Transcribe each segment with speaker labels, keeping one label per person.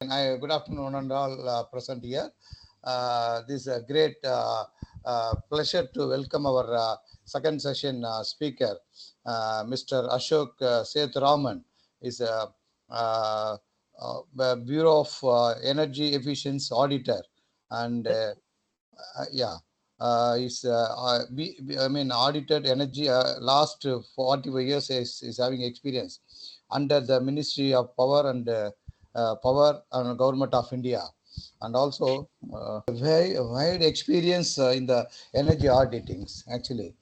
Speaker 1: Good afternoon and all present here. This is a great pleasure to welcome our second session speaker, Mr. Ashok Sethuraman. Is a Bureau of Energy Efficiency Auditor, and yeah, is audited energy last 45 years is having experience under the Ministry of Power and Government of India, and also very wide experience in the energy auditings. Actually,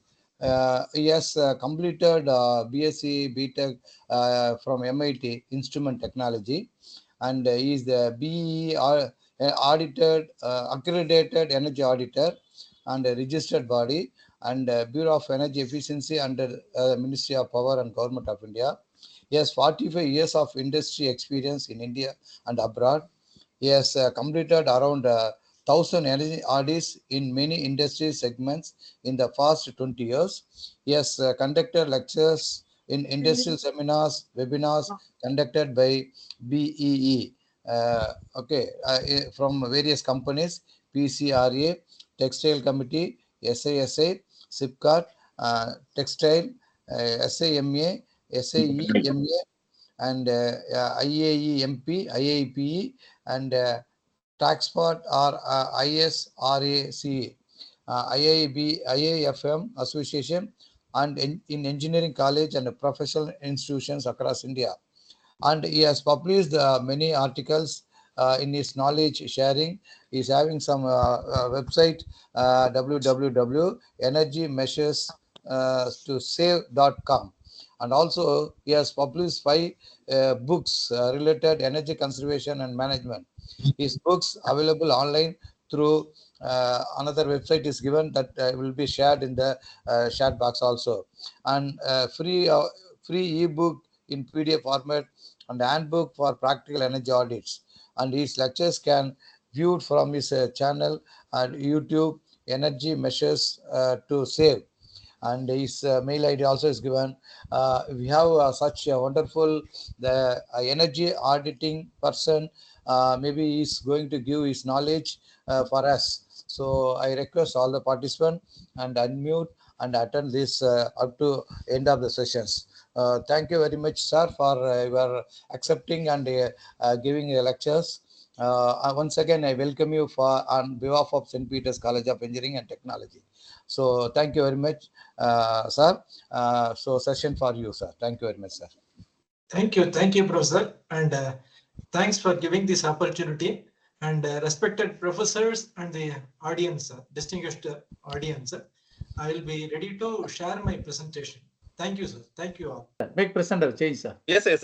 Speaker 1: he has completed BSc BTech from MIT Instrument Technology, and he is the BE accredited energy auditor and a registered body, and Bureau of Energy Efficiency under Ministry of Power and Government of India. He has 45 years of industry experience in India and abroad. He has completed around 1,000 energy audits in many industry segments in the past 20 years. He has conducted lectures in industrial seminars, webinars conducted by BEE, from various companies: PCRA, Textile Committee, SISA, SIPCAT, Textile, SIMA, SAEMA, and IAEMP, IAPE, and Taxport or ISRAC, IAFM Association, and in engineering college and professional institutions across India. And he has published many articles in his knowledge sharing. He's having some website, www.energymeasures-to-save.com, and also he has published 5 books related energy conservation and management. His books available online through another website is given that will be shared in the chat box also, and free ebook in PDF format and handbook for practical energy audits. And his lectures can viewed from his channel at YouTube, Energy Measures to Save. And his mail ID also is given. We have such a wonderful the energy auditing person. Maybe he's going to give his knowledge for us. So I request all the participants and unmute and attend this up to end of the sessions. Thank you very much, sir, for your accepting and giving lectures. Once again, I welcome you for on behalf of St. Peter's College of Engineering and Technology. So thank you very much, sir. So session for you, sir. Thank you very much, sir.
Speaker 2: Thank you, Professor, and thanks for giving this opportunity. And respected professors and the audience, distinguished audience, I will be ready to share my presentation. Thank you, sir. Thank you all.
Speaker 3: Make presenter change, sir.
Speaker 4: Yes, sir.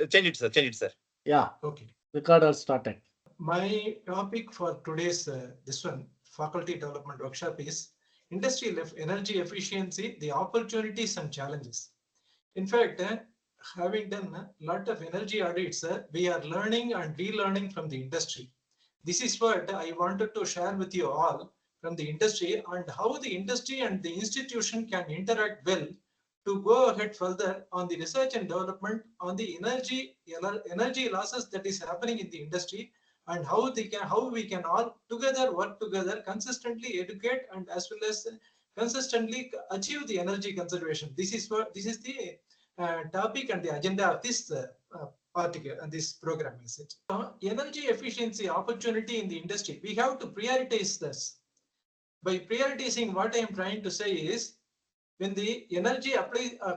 Speaker 4: Change it, sir.
Speaker 3: Yeah.
Speaker 2: Okay.
Speaker 3: Record all started.
Speaker 2: My topic for today's faculty development workshop is industry energy efficiency, the opportunities and challenges. In fact, having done a lot of energy audits, we are learning and relearning from the industry. This is what I wanted to share with you all from the industry, and how the industry and the institution can interact well to go ahead further on the research and development on the energy losses that is happening in the industry, and how we can all together work together, consistently educate, and as well as consistently achieve the energy conservation. This is the topic and the agenda of this article and this program message. Energy efficiency opportunity in the industry. We have to prioritize this. By prioritizing, what I am trying to say is, when the energy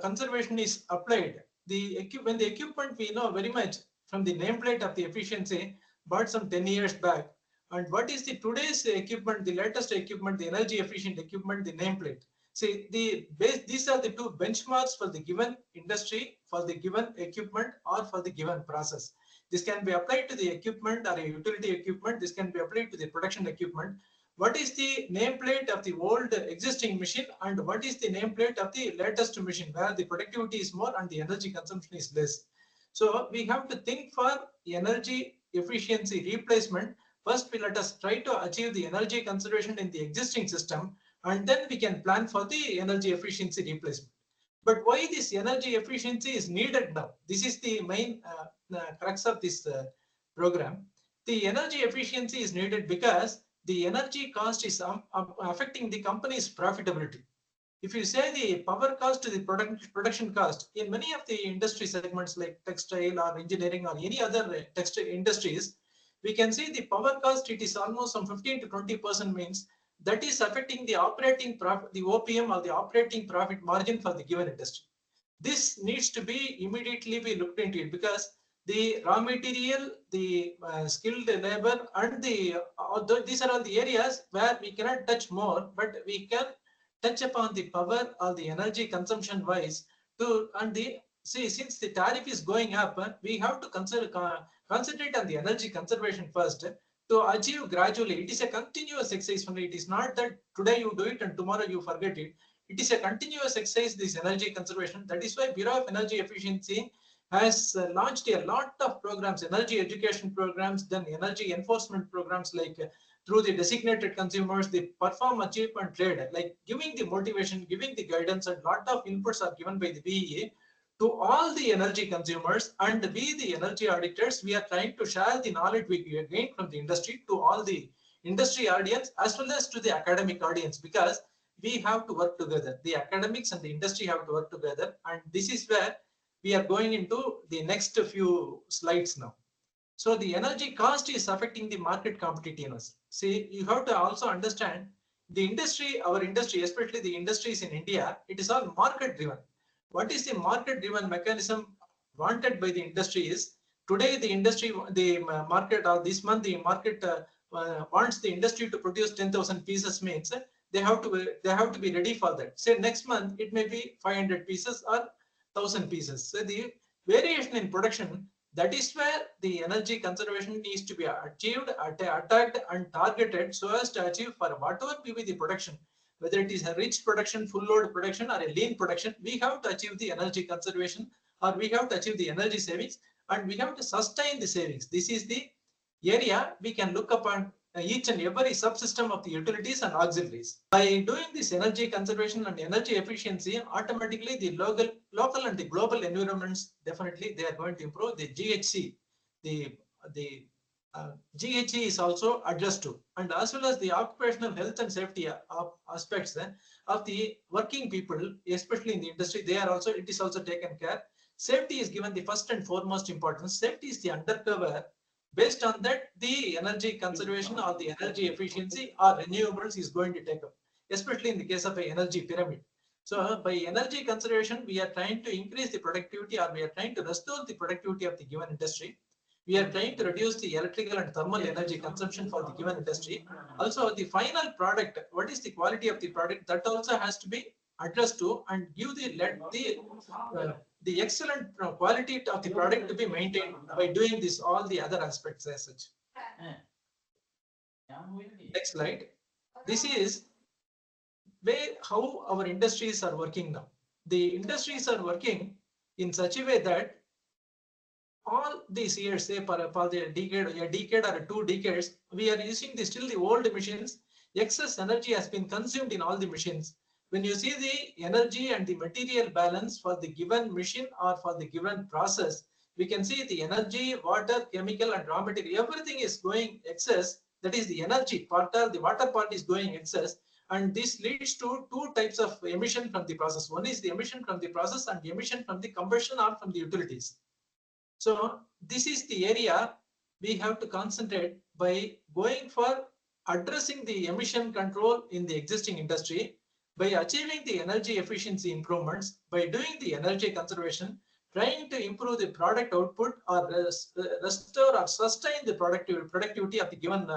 Speaker 2: conservation is applied, when the equipment, we know very much from the nameplate of the efficiency bought some 10 years back, and what is the today's equipment, the latest equipment, the energy efficient equipment, the nameplate. See, these are the two benchmarks for the given industry, for the given equipment, or for the given process. This can be applied to the equipment or a utility equipment. This can be applied to the production equipment. What is the nameplate of the old existing machine, and what is the nameplate of the latest machine, where the productivity is more and the energy consumption is less. So we have to think for energy efficiency replacement. First, let us try to achieve the energy conservation in the existing system, and then we can plan for the energy efficiency replacement. But why this energy efficiency is needed now? This is the main crux of this program, the energy efficiency is needed because the energy cost is affecting the company's profitability. If you say the power cost to the production cost, in many of the industry segments like textile or engineering or any other textile industries, we can see the power cost, it is almost some 15 to 20% means that is affecting the operating profit, the OPM or the operating profit margin for the given industry. This needs to be immediately be looked into it because the raw material, the skilled labor, and these are all the areas where we cannot touch more, but we can touch upon the power or the energy consumption wise to and the see since the tariff is going up, we have to concentrate on the energy conservation first to achieve gradually. It is a continuous exercise only. It is not that today you do it and tomorrow you forget it. It is a continuous exercise, this energy conservation. That is why Bureau of Energy Efficiency has launched a lot of programs, energy education programs, then energy enforcement programs like through the designated consumers, the perform, achieve and trade, like giving the motivation, giving the guidance, and lot of inputs are given by the BEA to all the energy consumers, and we the energy auditors, we are trying to share the knowledge we gain from the industry to all the industry audience as well as to the academic audience, because we have to work together. The academics and the industry have to work together, and this is where we are going into the next few slides now. So the energy cost is affecting the market competitiveness. See, you have to also understand the industry, our industry, especially the industries in India, it is all market driven. What is the market driven mechanism wanted by the industry is today the industry, the market, or this month the market wants the industry to produce 10,000 pieces means they have to be ready for that. Say next month it may be 500 pieces or 1,000 pieces. So the variation in production, that is where the energy conservation needs to be achieved, attacked and targeted so as to achieve for whatever may be the production, whether it is a rich production, full load production or a lean production, we have to achieve the energy conservation or we have to achieve the energy savings and we have to sustain the savings. This is the area we can look upon each and every subsystem of the utilities and auxiliaries. By doing this energy conservation and energy efficiency, automatically the local and the global environments, definitely they are going to improve. The GHC, the GHG is also addressed to, and as well as the occupational health and safety aspects of the working people, especially in the industry, they are also, it is also taken care. Safety is given the first and foremost importance. Safety is the undercover. Based on that, the energy conservation or the energy efficiency or renewables is going to take up, especially in the case of an energy pyramid. So by energy conservation, we are trying to increase the productivity or we are trying to restore the productivity of the given industry. We are trying to reduce the electrical and thermal energy consumption for the given industry. Also, the final product, what is the quality of the product, that also has to be addressed to and give the excellent quality of the product to be maintained by doing this, all the other aspects as such. Next slide. This is how our industries are working now. The industries are working in such a way that all these years, say for the a decade or 2 decades, we are using still the old machines. Excess energy has been consumed in all the machines. When you see the energy and the material balance for the given machine or for the given process, we can see the energy, water, chemical and raw material, everything is going excess. That is the energy part, or the water part is going excess. And this leads to 2 types of emission from the process. One is the emission from the process and the emission from the combustion or from the utilities. So this is the area we have to concentrate by going for addressing the emission control in the existing industry, by achieving the energy efficiency improvements, by doing the energy conservation, trying to improve the product output or restore or sustain the productivity of the given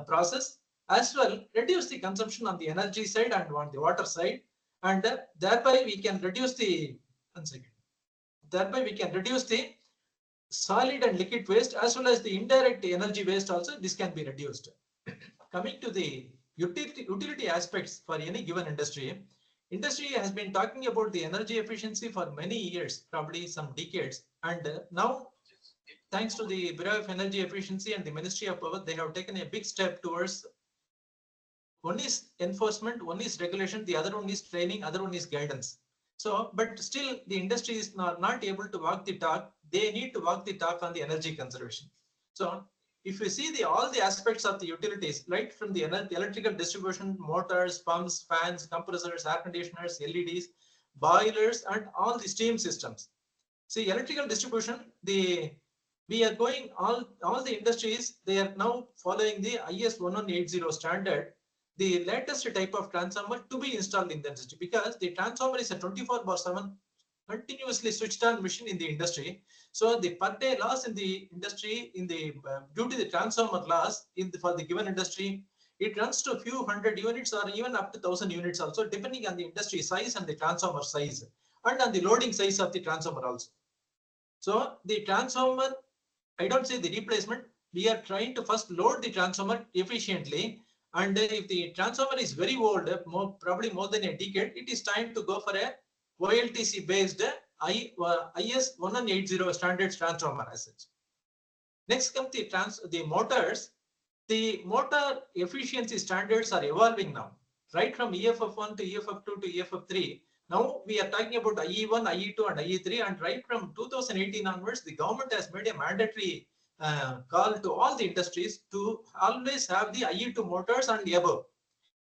Speaker 2: process, as well reduce the consumption on the energy side and on the water side, and thereby we can reduce the solid and liquid waste as well as the indirect energy waste also. This can be reduced. Coming to the utility aspects for any given industry, industry has been talking about the energy efficiency for many years, probably some decades, and now thanks to the Bureau of Energy Efficiency and the Ministry of Power, they have taken a big step towards, one is enforcement, one is regulation, the other one is training, other one is guidance. So, but still the industry is not able to walk the talk. They need to walk the talk on the energy conservation. So if you see all the aspects of the utilities, right from the electrical distribution, motors, pumps, fans, compressors, air conditioners, LEDs, boilers, and all the steam systems. See, electrical distribution, we are going all the industries, they are now following the IS 1180 standard, the latest type of transformer to be installed in the industry, because the transformer is a 24/7 continuously switched on machine in the industry. So the per day loss in the industry, due to the transformer loss for the given industry, it runs to a few hundred units or even up to 1,000 units also, depending on the industry size and the transformer size and on the loading size of the transformer also. So the transformer, I don't say the replacement, we are trying to first load the transformer efficiently. And if the transformer is very old, probably more than a decade, it is time to go for a OLTC based IS 1180 standards transformer as such. Next comes the motors. The motor efficiency standards are evolving now, right from EFF1 to EFF2 to EFF3. Now we are talking about IE1, IE2, and IE3, and right from 2018 onwards, the government has made a mandatory call to all the industries to always have the IE2 motors and above.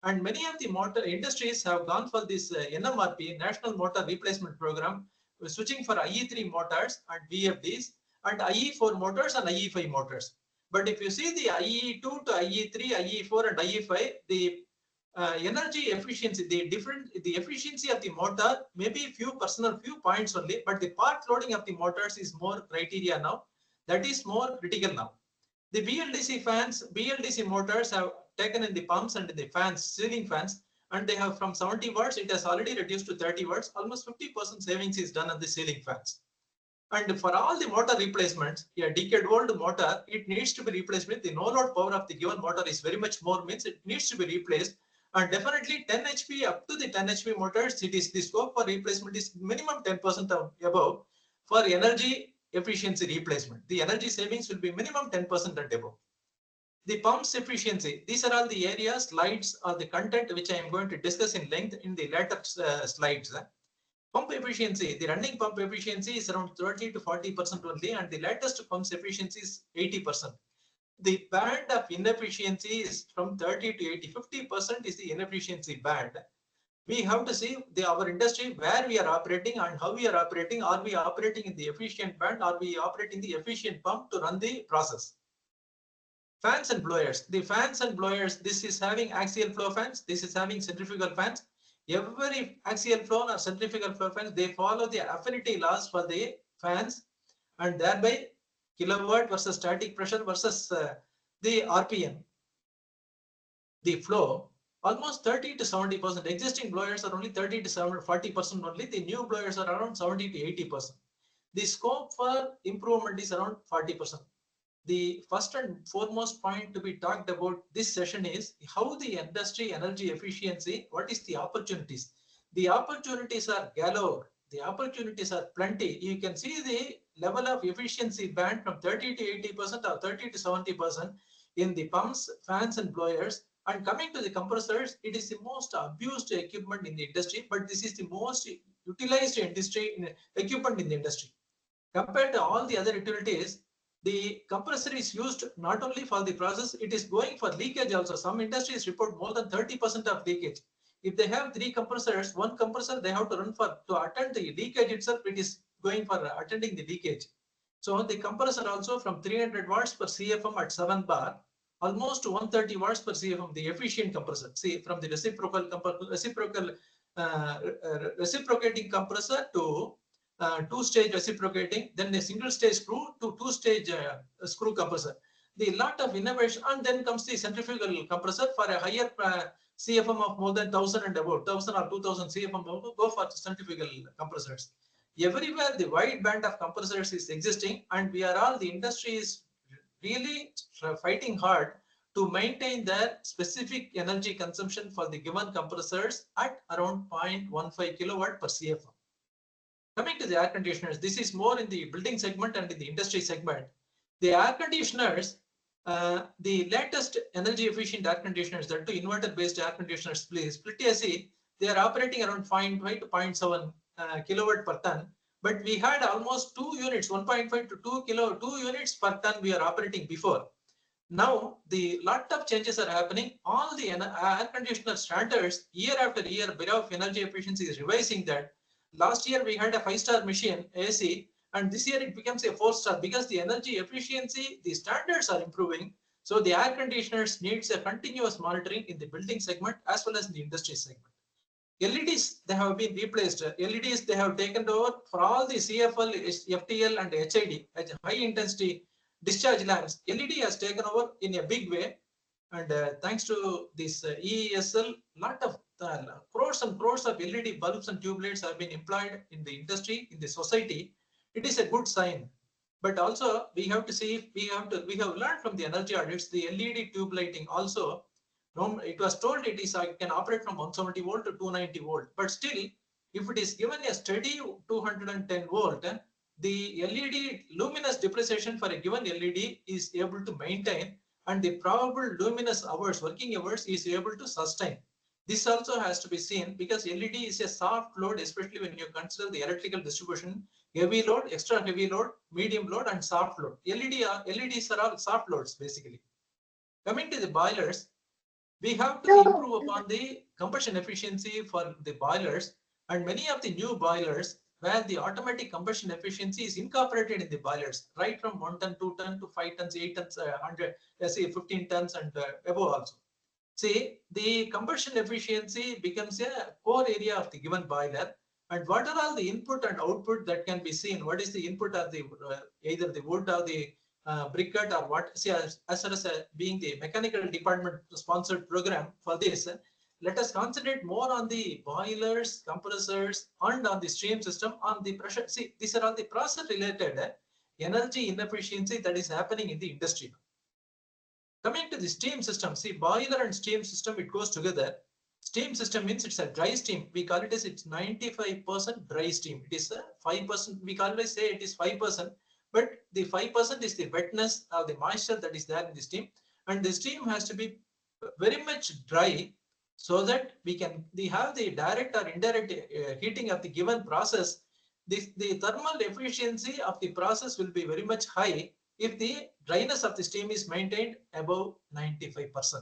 Speaker 2: And many of the motor industries have gone for this NMRP, National Motor Replacement Program, switching for IE3 motors and VFDs, and IE4 motors and IE5 motors. But if you see the IE2 to IE3, IE4, and IE5, the energy efficiency, the efficiency of the motor may be few points only, but the part loading of the motors is more criteria now. That is more critical now. The BLDC motors have taken in the pumps and in the fans, ceiling fans, and they have from 70 watts, it has already reduced to 30 watts. Almost 50% savings is done on the ceiling fans. And for all the motor replacements, a decade-old motor, it needs to be replaced with the no-load power of the given motor is very much more, means it needs to be replaced. And definitely 10 HP up to the 10 HP motors, it is the scope for replacement is minimum 10% above for energy efficiency replacement. The energy savings will be minimum 10% and above. The pumps efficiency, these are all the areas, slides, or the content which I am going to discuss in length in the later slides. Pump efficiency, the running pump efficiency is around 30 to 40% only, and the latest pumps efficiency is 80%. The band of inefficiency is from 30 to 80. 50% is the inefficiency band. We have to see our industry, where we are operating and how we are operating. Are we operating in the efficient band? Are we operating the efficient pump to run the process? Fans and blowers. The fans and blowers, this is having axial flow fans. This is having centrifugal fans. Every axial flow or centrifugal flow fans, they follow the affinity laws for the fans, and thereby kilowatt versus static pressure versus the RPM. The flow, almost 30 to 70%. Existing blowers are only 30 to 40% only. The new blowers are around 70 to 80%. The scope for improvement is around 40%. The first and foremost point to be talked about this session is how the industry energy efficiency, what is the opportunities? The opportunities are galore. The opportunities are plenty. You can see the level of efficiency band from 30 to 80% or 30 to 70% in the pumps, fans, and blowers. And coming to the compressors, it is the most abused equipment in the industry, but this is the most utilized equipment in the industry. Compared to all the other utilities, the compressor is used not only for the process, it is going for leakage also. Some industries report more than 30% of leakage. If they have 3 compressors, 1 compressor they have to run to attend the leakage itself, it is going for attending the leakage. So the compressor also from 300 watts per CFM at 7 bar, almost 130 watts per CFM, the efficient compressor. See, from the reciprocating compressor to 2-stage reciprocating, then a single stage screw to 2-stage screw compressor. The lot of innovation, and then comes the centrifugal compressor for a higher CFM of more than 1000 and above, 1000 or 2000 CFM, go for centrifugal compressors. Everywhere the wide band of compressors is existing, and the industry is really fighting hard to maintain their specific energy consumption for the given compressors at around 0.15 kilowatt per CFM. Coming to the air conditioners, this is more in the building segment and in the industry segment. The air conditioners, the latest energy efficient air conditioners, that to inverter based air conditioners, split AC, they are operating around 0.5 to 0.7 kilowatt per ton. but we had almost 2 units, 1.5 to 2 units per ton we are operating before. Now the lot of changes are happening. All the air conditioner standards year after year, Bureau of Energy Efficiency is revising that. Last year we had a 5-star machine AC, and this year it becomes a 4-star because the energy efficiency, the standards are improving. So the air conditioners needs a continuous monitoring in the building segment as well as in the industry segment. LEDs, they have been replaced. LEDs, they have taken over for all the CFL, FTL and HID, high intensity discharge lamps. LED has taken over in a big way. And thanks to this EESL, lot of crores and crores of LED bulbs and tube lights have been employed in the industry, in the society. It is a good sign. But also we have to see, we have learned from the energy audits, the LED tube lighting also. It was told it can operate from 170 volt to 290 volt, but still, if it is given a steady 210 volt, the LED luminous depreciation for a given LED is able to maintain, and the probable luminous hours, working hours, is able to sustain. This also has to be seen because LED is a soft load, especially when you consider the electrical distribution: heavy load, extra heavy load, medium load, and soft load. LEDs are all soft loads basically. Coming to the boilers, we have to improve upon the combustion efficiency for the boilers, and many of the new boilers where the automatic combustion efficiency is incorporated in the boilers, right from 1 ton, 2 ton to 5 tons, 8 tons, 100, let's say 15 tons and above also. See, the combustion efficiency becomes a core area of the given boiler, and what are all the input and output that can be seen? What is the input of the either the wood or the briquette or what? See, as far as being the mechanical department sponsored program for this, let us concentrate more on the boilers, compressors, and on the steam system, on the pressure. See, these are all the process related energy inefficiency that is happening in the industry. Coming to the steam system, see, boiler and steam system, it goes together. Steam system means it's a dry steam. We call it as it's 95% dry steam. It is a 5%. We always say it is 5%, but the 5% is the wetness or the moisture that is there in the steam, and the steam has to be very much dry so that we have the direct or indirect heating of the given process. The thermal efficiency of the process will be very much high if the dryness of the steam is maintained above 95%.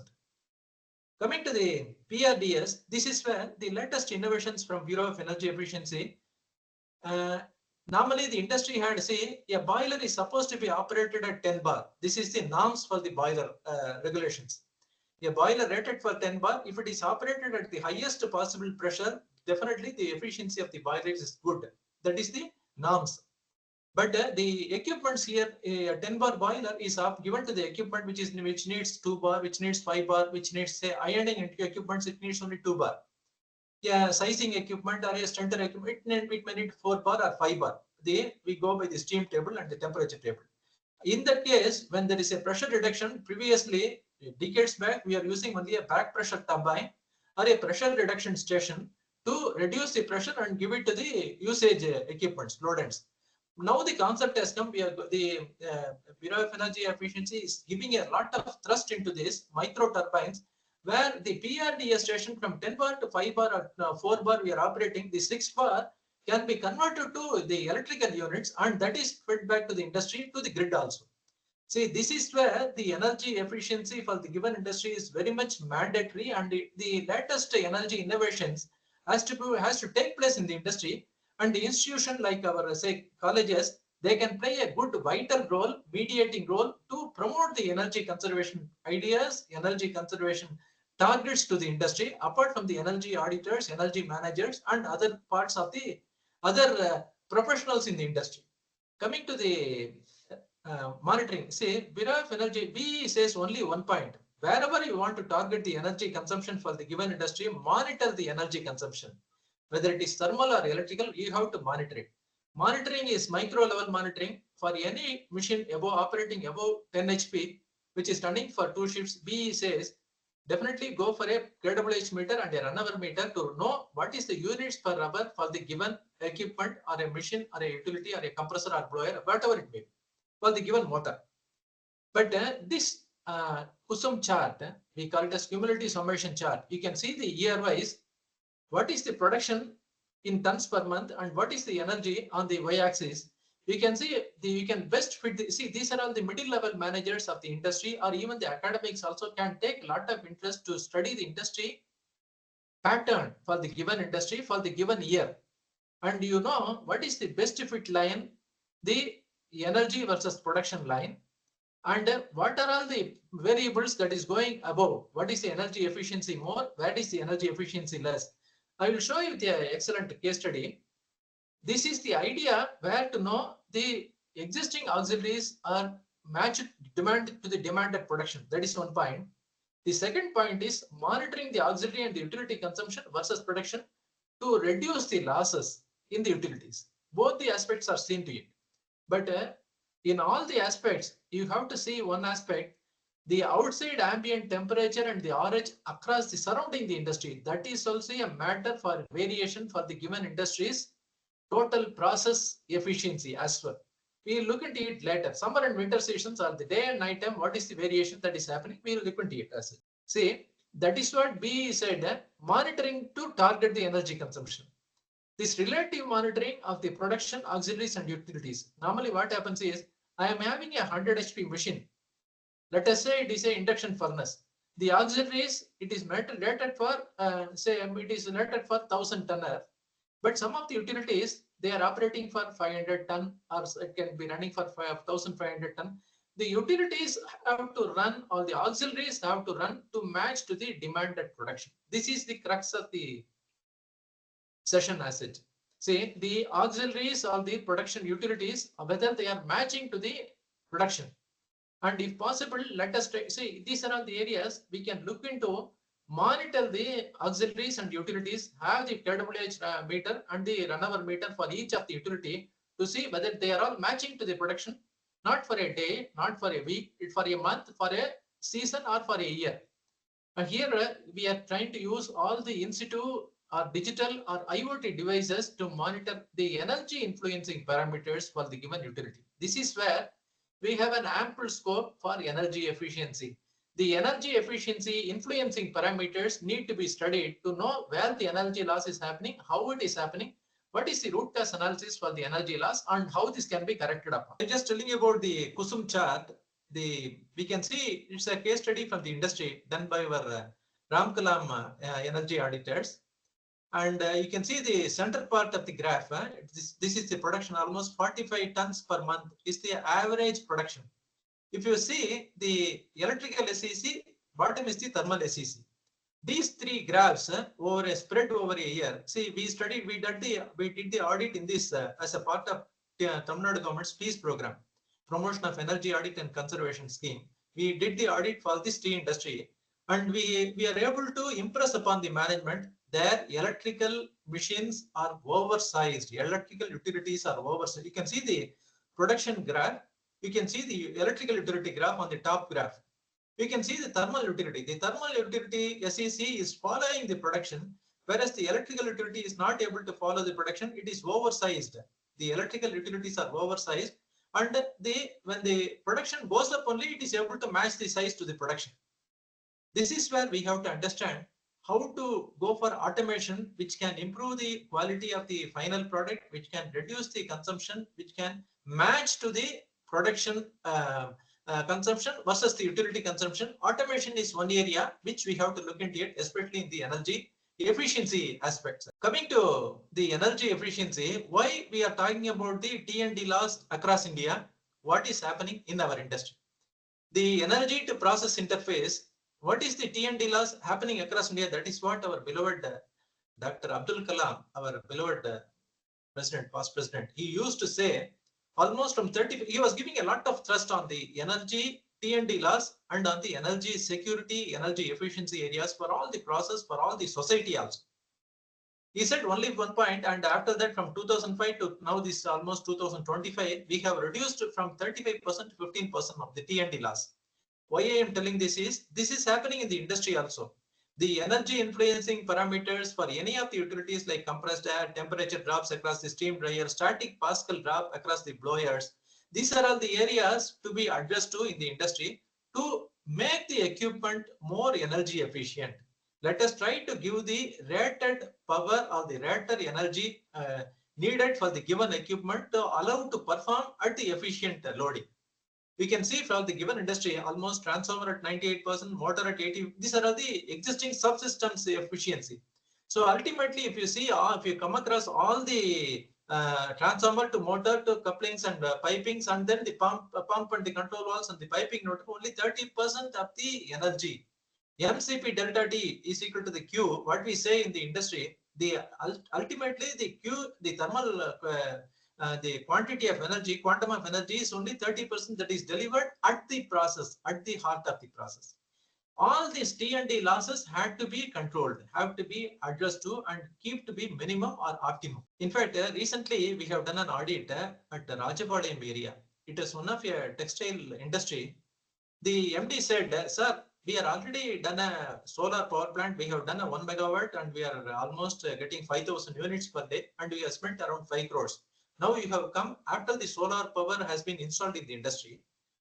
Speaker 2: Coming to the PRDS, this is where the latest innovations from Bureau of Energy Efficiency. Normally, the industry had say a boiler is supposed to be operated at 10 bar. This is the norms for the boiler regulations. A boiler rated for 10 bar, if it is operated at the highest possible pressure, definitely the efficiency of the boiler is good. That is the norms. But the equipments here, a 10 bar boiler is given to the equipment which needs 2 bar, which needs 5 bar, which needs say ironing equipments, it needs only 2 bar. Yeah, sizing equipment or a stunter equipment, it may need 4 bar or 5 bar. We go by the steam table and the temperature table. In that case, when there is a pressure reduction, previously decades back, we are using only a back pressure turbine or a pressure reduction station to reduce the pressure and give it to the usage equipments, load ends. Now the concept has come. The Bureau of Energy Efficiency is giving a lot of thrust into this micro turbines, where the PRDS station from 10 bar to 5 bar or 4 bar we are operating. The 6 bar can be converted to the electrical units, and that is fed back to the industry, to the grid also. See, this is where the energy efficiency for the given industry is very much mandatory, and the latest energy innovations has to take place in the industry. And the institution like our say colleges, they can play a good vital role, mediating role to promote the energy conservation ideas, energy conservation targets to the industry, apart from the energy auditors, energy managers, and other parts of the other professionals in the industry. Coming to the monitoring, say Bureau of Energy, B says only one point. Wherever you want to target the energy consumption for the given industry, monitor the energy consumption. Whether it is thermal or electrical, you have to monitor it. Monitoring is micro level monitoring for any machine operating above 10 HP, which is running for 2 shifts. B says definitely go for a kWh meter and a run-hour meter to know what is the units per hour for the given equipment or a machine or a utility or a compressor or blower, whatever it may be, for the given motor. But this CUSUM chart, we call it as cumulative summation chart. You can see the year wise. What is the production in tons per month, and what is the energy on the y-axis. You can see you can best fit see, these are all the middle level managers of the industry, or even the academics also can take a lot of interest to study the industry pattern for the given industry for the given year. And you know what is the best fit line, the energy versus production line, and what are all the variables that is going above. What is the energy efficiency more, what is the energy efficiency less. I will show you the excellent case study. This is the idea where to know the existing auxiliaries are matched demand to the demanded production. That is one point. The second point is monitoring the auxiliary and the utility consumption versus production to reduce the losses in the utilities. Both the aspects are seen to it. But in all the aspects, you have to see one aspect, the outside ambient temperature and the RH across the surrounding the industry. That is also a matter for variation for the given industries total process efficiency as well. We'll look into it later. Summer and winter seasons are the day and night time. What is the variation that is happening? We'll look into it as well. See, that is what B said, monitoring to target the energy consumption. This relative monitoring of the production, auxiliaries and utilities. Normally what happens is, I am having a 100 HP machine. Let us say it is an induction furnace. The auxiliaries, it is rated for, say it is rated for 1000 tonner. But some of the utilities, they are operating for 500 ton, or it can be running for 1500 ton. The utilities have to run, or the auxiliaries have to run to match to the demanded production. This is the crux of the session as it. See, the auxiliaries or the production utilities, whether they are matching to the production. And if possible, let us see, these are all the areas we can look into, monitor the auxiliaries and utilities, have the kWh meter and the run-hour meter for each of the utility to see whether they are all matching to the production, not for a day, not for a week, for a month, for a season, or for a year. And here we are trying to use all the in situ or digital or IoT devices to monitor the energy influencing parameters for the given utility. This is where we have an ample scope for energy efficiency. The energy efficiency influencing parameters need to be studied to know where the energy loss is happening, how it is happening, what is the root cause analysis for the energy loss, and how this can be corrected upon. I'm just telling you about the Kusum chart. We can see it's a case study from the industry done by our Ramkalam energy auditors. And you can see the center part of the graph. This is the production, almost 45 tons per month is the average production. If you see the electrical SEC, bottom is the thermal SEC. These three graphs over a spread over a year. See, we did the audit in this as a part of Tamil Nadu government's peace program, promotion of energy audit and conservation scheme. We did the audit for this tea industry, and we are able to impress upon the management their electrical machines are oversized. Electrical utilities are oversized. You can see the production graph. You can see the electrical utility graph on the top graph. You can see the thermal utility. The thermal utility SEC is following the production, whereas the electrical utility is not able to follow the production. It is oversized. The electrical utilities are oversized, and when the production goes up only, it is able to match the size to the production. This is where we have to understand how to go for automation, which can improve the quality of the final product, which can reduce the consumption, which can match to the production consumption versus the utility consumption. Automation is one area which we have to look into it, especially in the energy efficiency aspects. Coming to the energy efficiency, why we are talking about the T&D loss across India, what is happening in our industry. The energy to process interface, what is the T&D loss happening across India? That is what our beloved Dr. Abdul Kalam, our beloved president, past president, he used to say almost from 30, he was giving a lot of thrust on the energy T&D loss and on the energy security, energy efficiency areas for all the process, for all the society also. He said only one point, and after that from 2005 to now this almost 2025, we have reduced from 35% to 15% of the T&D loss. Why I am telling this is happening in the industry also. The energy influencing parameters for any of the utilities like compressed air, temperature drops across the steam dryer, static Pascal drop across the blowers. These are all the areas to be addressed to in the industry to make the equipment more energy efficient. Let us try to give the rated power or the rated energy needed for the given equipment to allow to perform at the efficient loading. We can see from the given industry, almost transformer at 98%, motor at 80%. These are all the existing subsystems efficiency. So ultimately, if you see, if you come across all the transformer to motor to couplings and pipings, and then the pump and the control valves and the piping node, only 30% of the energy. MCP delta T is equal to the Q. What we say in the industry, the ultimately the Q, the thermal, the quantity of energy, quantum of energy is only 30% that is delivered at the process, at the heart of the process. All these T&D losses had to be controlled, have to be addressed to, and keep to be minimum or optimum. In fact, recently we have done an audit at the Rajapalayam area. It is one of a textile industry. The MD said, sir, we are already done a solar power plant. We have done a 1 megawatt and we are almost getting 5,000 units per day, and we have spent around 5 crores. Now you have come after the solar power has been installed in the industry.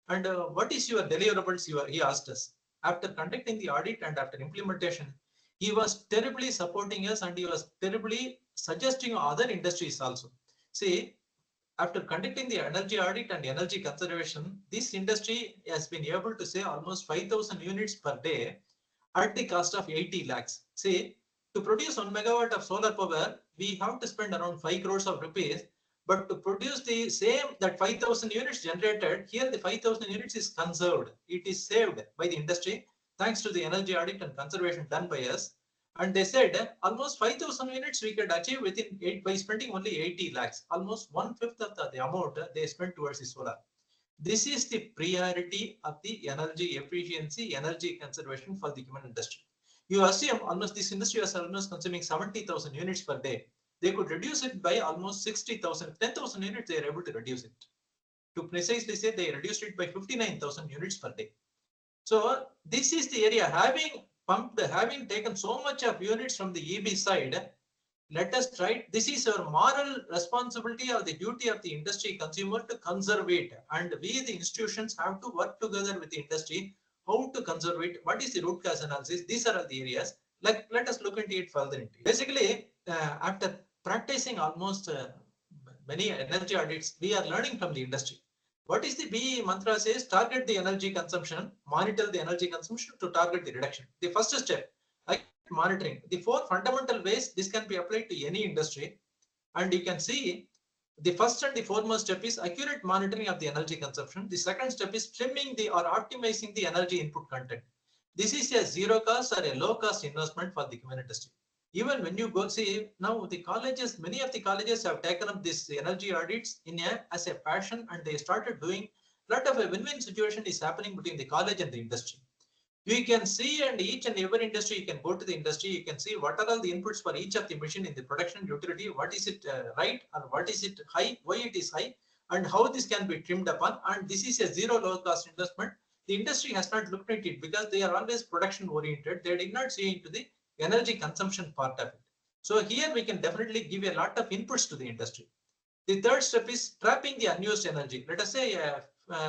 Speaker 2: And what is your deliverables? He asked us. After conducting the audit and after implementation, he was terribly supporting us and he was terribly suggesting other industries also. See, after conducting the energy audit and energy conservation, this industry has been able to save almost 5,000 units per day at the cost of 80 lakhs. See, to produce 1 megawatt of solar power, we have to spend around 5 crores of rupees. But to produce the same, that 5,000 units generated, here the 5,000 units is conserved. It is saved by the industry thanks to the energy audit and conservation done by us. And they said almost 5,000 units we could achieve within by spending only 80 lakhs, almost 1/5 of the amount they spent towards the solar. This is the priority of the energy efficiency, energy conservation for the human industry. You assume almost this industry was almost consuming 70,000 units per day. They could reduce it by almost 60,000, 10,000 units they are able to reduce it. To precisely say, they reduced it by 59,000 units per day. So this is the area, having taken so much of units from the EB side, let us try, this is our moral responsibility or the duty of the industry consumer to conserve it. And we, the institutions, have to work together with the industry, how to conserve it, what is the root cause analysis. These are the areas. Like, let us look into it further. Basically, after practicing almost many energy audits, we are learning from the industry. What is the BE mantra says? Target the energy consumption, monitor the energy consumption to target the reduction. The first step, monitoring. The 4 fundamental ways this can be applied to any industry. And you can see the first and the foremost step is accurate monitoring of the energy consumption. The second step is trimming or optimizing the energy input content. This is a zero cost or a low cost investment for the given industry. Even when you go see now the colleges, many of the colleges have taken up this energy audits as a passion, and they started doing a lot of a win-win situation is happening between the college and the industry. You can see, and each and every industry, you can go to the industry, you can see what are all the inputs for each of the machine in the production utility, what is it right or what is it high, why it is high, and how this can be trimmed upon. And this is a zero low cost investment. The industry has not looked at it because they are always production oriented. They did not see into the energy consumption part of it. So here we can definitely give a lot of inputs to the industry. The third step is trapping the unused energy. Let us say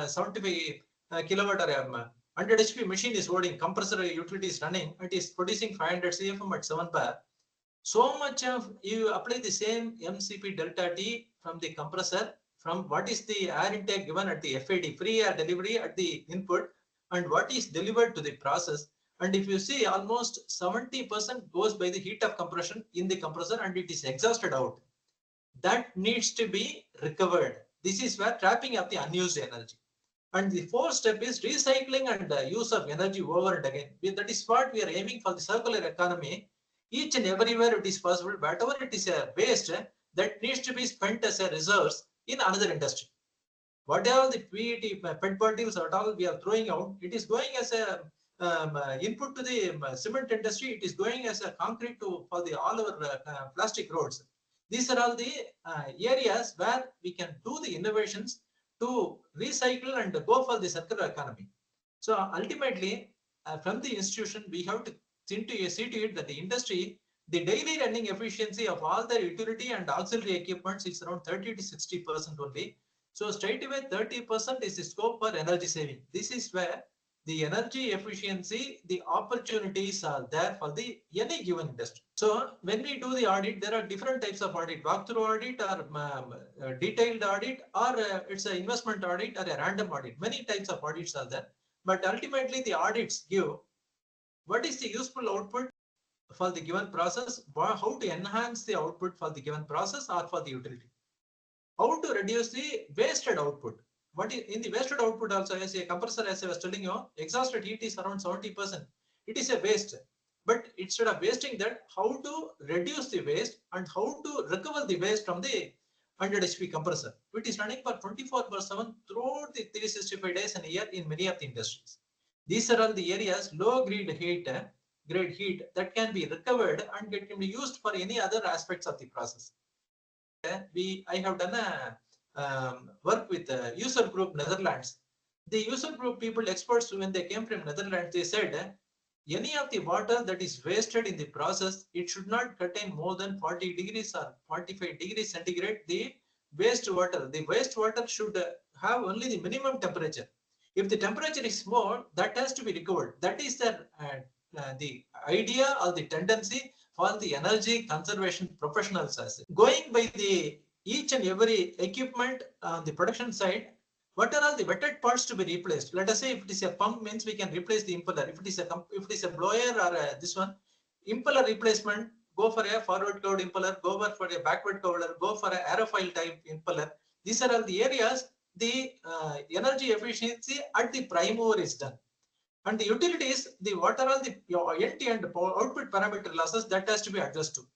Speaker 2: 75 kilowatt or 100 HP machine is loading, compressor utility is running, it is producing 500 CFM at 7 bar. So much of you apply the same MCP delta T from the compressor, from what is the air intake given at the FAD, free air delivery at the input, and what is delivered to the process. And if you see, almost 70% goes by the heat of compression in the compressor and it is exhausted out. That needs to be recovered. This is where trapping of the unused energy. And the fourth step is recycling and use of energy over and again. That is what we are aiming for, the circular economy. Each and everywhere it is possible, whatever it is a waste that needs to be spent as a resource in another industry. Whatever the PET bottles or all we are throwing out, it is going as a input to the cement industry. It is going as a concrete for the all our plastic roads. These are all the areas where we can do the innovations to recycle and go for the circular economy. So ultimately, from the institution, we have to see to it that the industry, the daily running efficiency of all the utility and auxiliary equipments is around 30 to 60% only. So straight away 30% is the scope for energy saving. This is where the energy efficiency, the opportunities are there for the any given industry. So when we do the audit, there are different types of audit: walkthrough audit, or detailed audit, or it's an investment audit, or a random audit. Many types of audits are there, but ultimately the audits give what is the useful output for the given process, how to enhance the output for the given process or for the utility, how to reduce the wasted output. What is in the wasted output also, as a compressor, as I was telling you, exhausted heat is around 70%. It is a waste. But instead of wasting that, how to reduce the waste and how to recover the waste from the 100 HP compressor. It is running for 24/7 throughout the 365 days in a year in many of the industries. These are all the areas, low grade heat that can be recovered and it can be used for any other aspects of the process. I have done a work with user group Netherlands. The user group people, experts, when they came from Netherlands, they said any of the water that is wasted in the process, it should not contain more than 40 degrees or 45 degrees centigrade. The wastewater should have only the minimum temperature. If the temperature is more, that has to be recovered. That is the idea or the tendency for the energy conservation professionals. Going by the each and every equipment on the production side, what are all the wetted parts to be replaced? Let us say if it is a pump, means we can replace the impeller. If it is a blower or this one, impeller replacement, go for a forward curved impeller, go for a backward curved, go for a aerofoil type impeller. These are all the areas the energy efficiency at the prime mover is done. And the utilities, what are all the end-to-end output parameter losses that has to be adjusted to.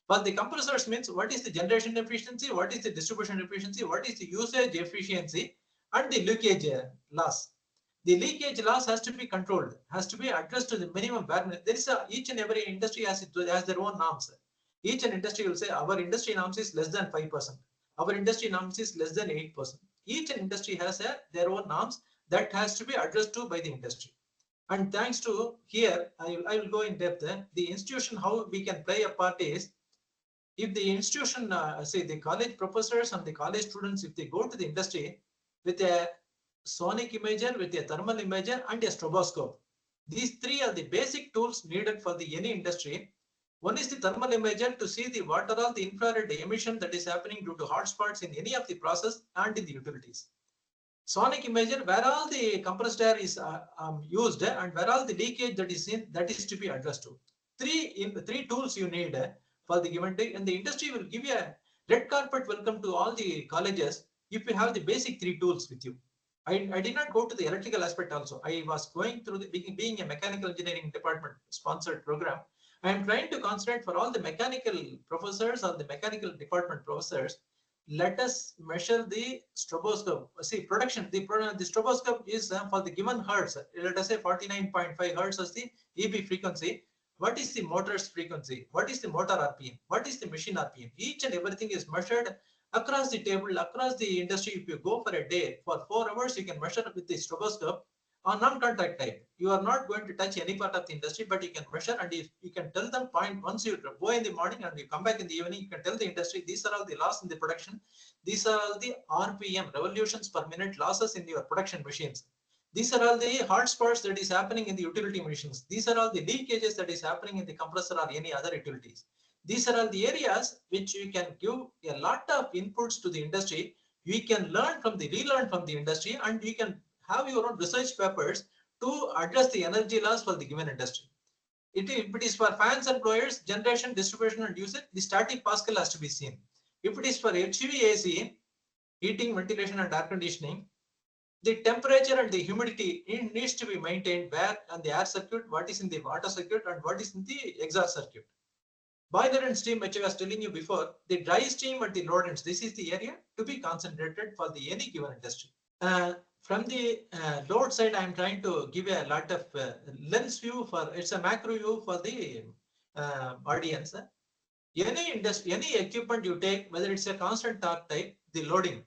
Speaker 2: For the compressors means what is the generation efficiency, what is the distribution efficiency, what is the usage efficiency, and the leakage loss. The leakage loss has to be controlled, has to be addressed to the minimum. There is each and every industry has their own norms. Each and industry will say our industry norms is less than 5%. Our industry norms is less than 8%. Each industry has their own norms that has to be addressed to by the industry. And thanks to here, I will go in depth. The institution, how we can play a part is, if the institution, say the college professors and the college students, if they go to the industry with a sonic imager, with a thermal imager and a stroboscope, these three are the basic tools needed for the any industry. One is the thermal imager to see what are all the infrared emission that is happening due to hotspots in any of the process and in the utilities. Sonic imager, where all the compressed air is used and where all the leakage that is in, that is to be addressed to. Three tools you need for the given day, and the industry will give you a red carpet welcome to all the colleges if you have the basic three tools with you. I did not go to the electrical aspect also. I was going through being a mechanical engineering department sponsored program. I am trying to concentrate for all the mechanical professors or the mechanical department professors. Let us measure the stroboscope. See, production, the stroboscope is for the given hertz. Let us say 49.5 hertz as the EB frequency. What is the motor's frequency? What is the motor RPM? What is the machine RPM? Each and everything is measured across the table, across the industry. If you go for a day, for 4 hours, you can measure with the stroboscope on non-contact type. You are not going to touch any part of the industry, but you can measure and you can tell them point. Once you go in the morning and you come back in the evening, you can tell the industry, these are all the loss in the production. These are all the RPM, revolutions per minute losses in your production machines. These are all the hotspots that is happening in the utility machines. These are all the leakages that is happening in the compressor or any other utilities. These are all the areas which you can give a lot of inputs to the industry. You can relearn from the industry, and you can have your own research papers to address the energy loss for the given industry. If it is for fans and blowers, generation, distribution, and usage, the static Pascal has to be seen. If it is for HVAC, heating, ventilation, and air conditioning, the temperature and the humidity needs to be maintained where on the air circuit, what is in the water circuit, and what is in the exhaust circuit. Boiler and steam, which I was telling you before, the dry steam at the load ends, this is the area to be concentrated for the any given industry. From the load side, I am trying to give a lot of lens view for, it's a macro view for the audience. Any industry, any equipment you take, whether it's a constant torque type, the loading,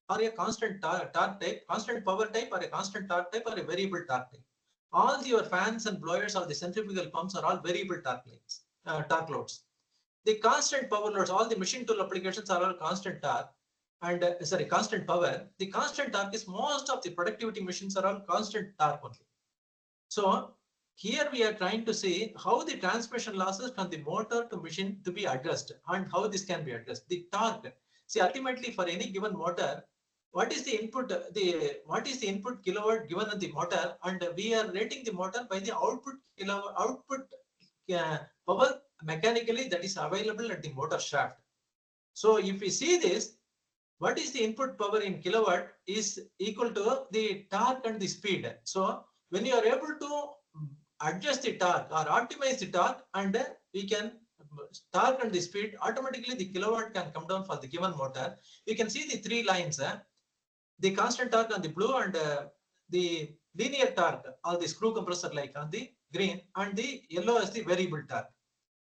Speaker 2: or a constant torque type, constant power type, or a constant torque type, or a variable torque type. All your fans and blowers or the centrifugal pumps are all variable torque loads. The constant power loads, all the machine tool applications are all constant torque and constant power. The constant torque is most of the productivity machines are all constant torque only. So here we are trying to see how the transmission losses from the motor to machine to be addressed and how this can be addressed. The torque. See, ultimately for any given motor, what is the input kilowatt given in the motor, and we are rating the motor by the output power mechanically that is available at the motor shaft. So if we see this, what is the input power in kilowatt is equal to the torque and the speed. So when you are able to adjust the torque or optimize the torque, and we can torque and the speed, automatically the kilowatt can come down for the given motor. You can see the three lines, the constant torque on the blue, and the linear torque or the screw compressor like on the green, and the yellow is the variable torque.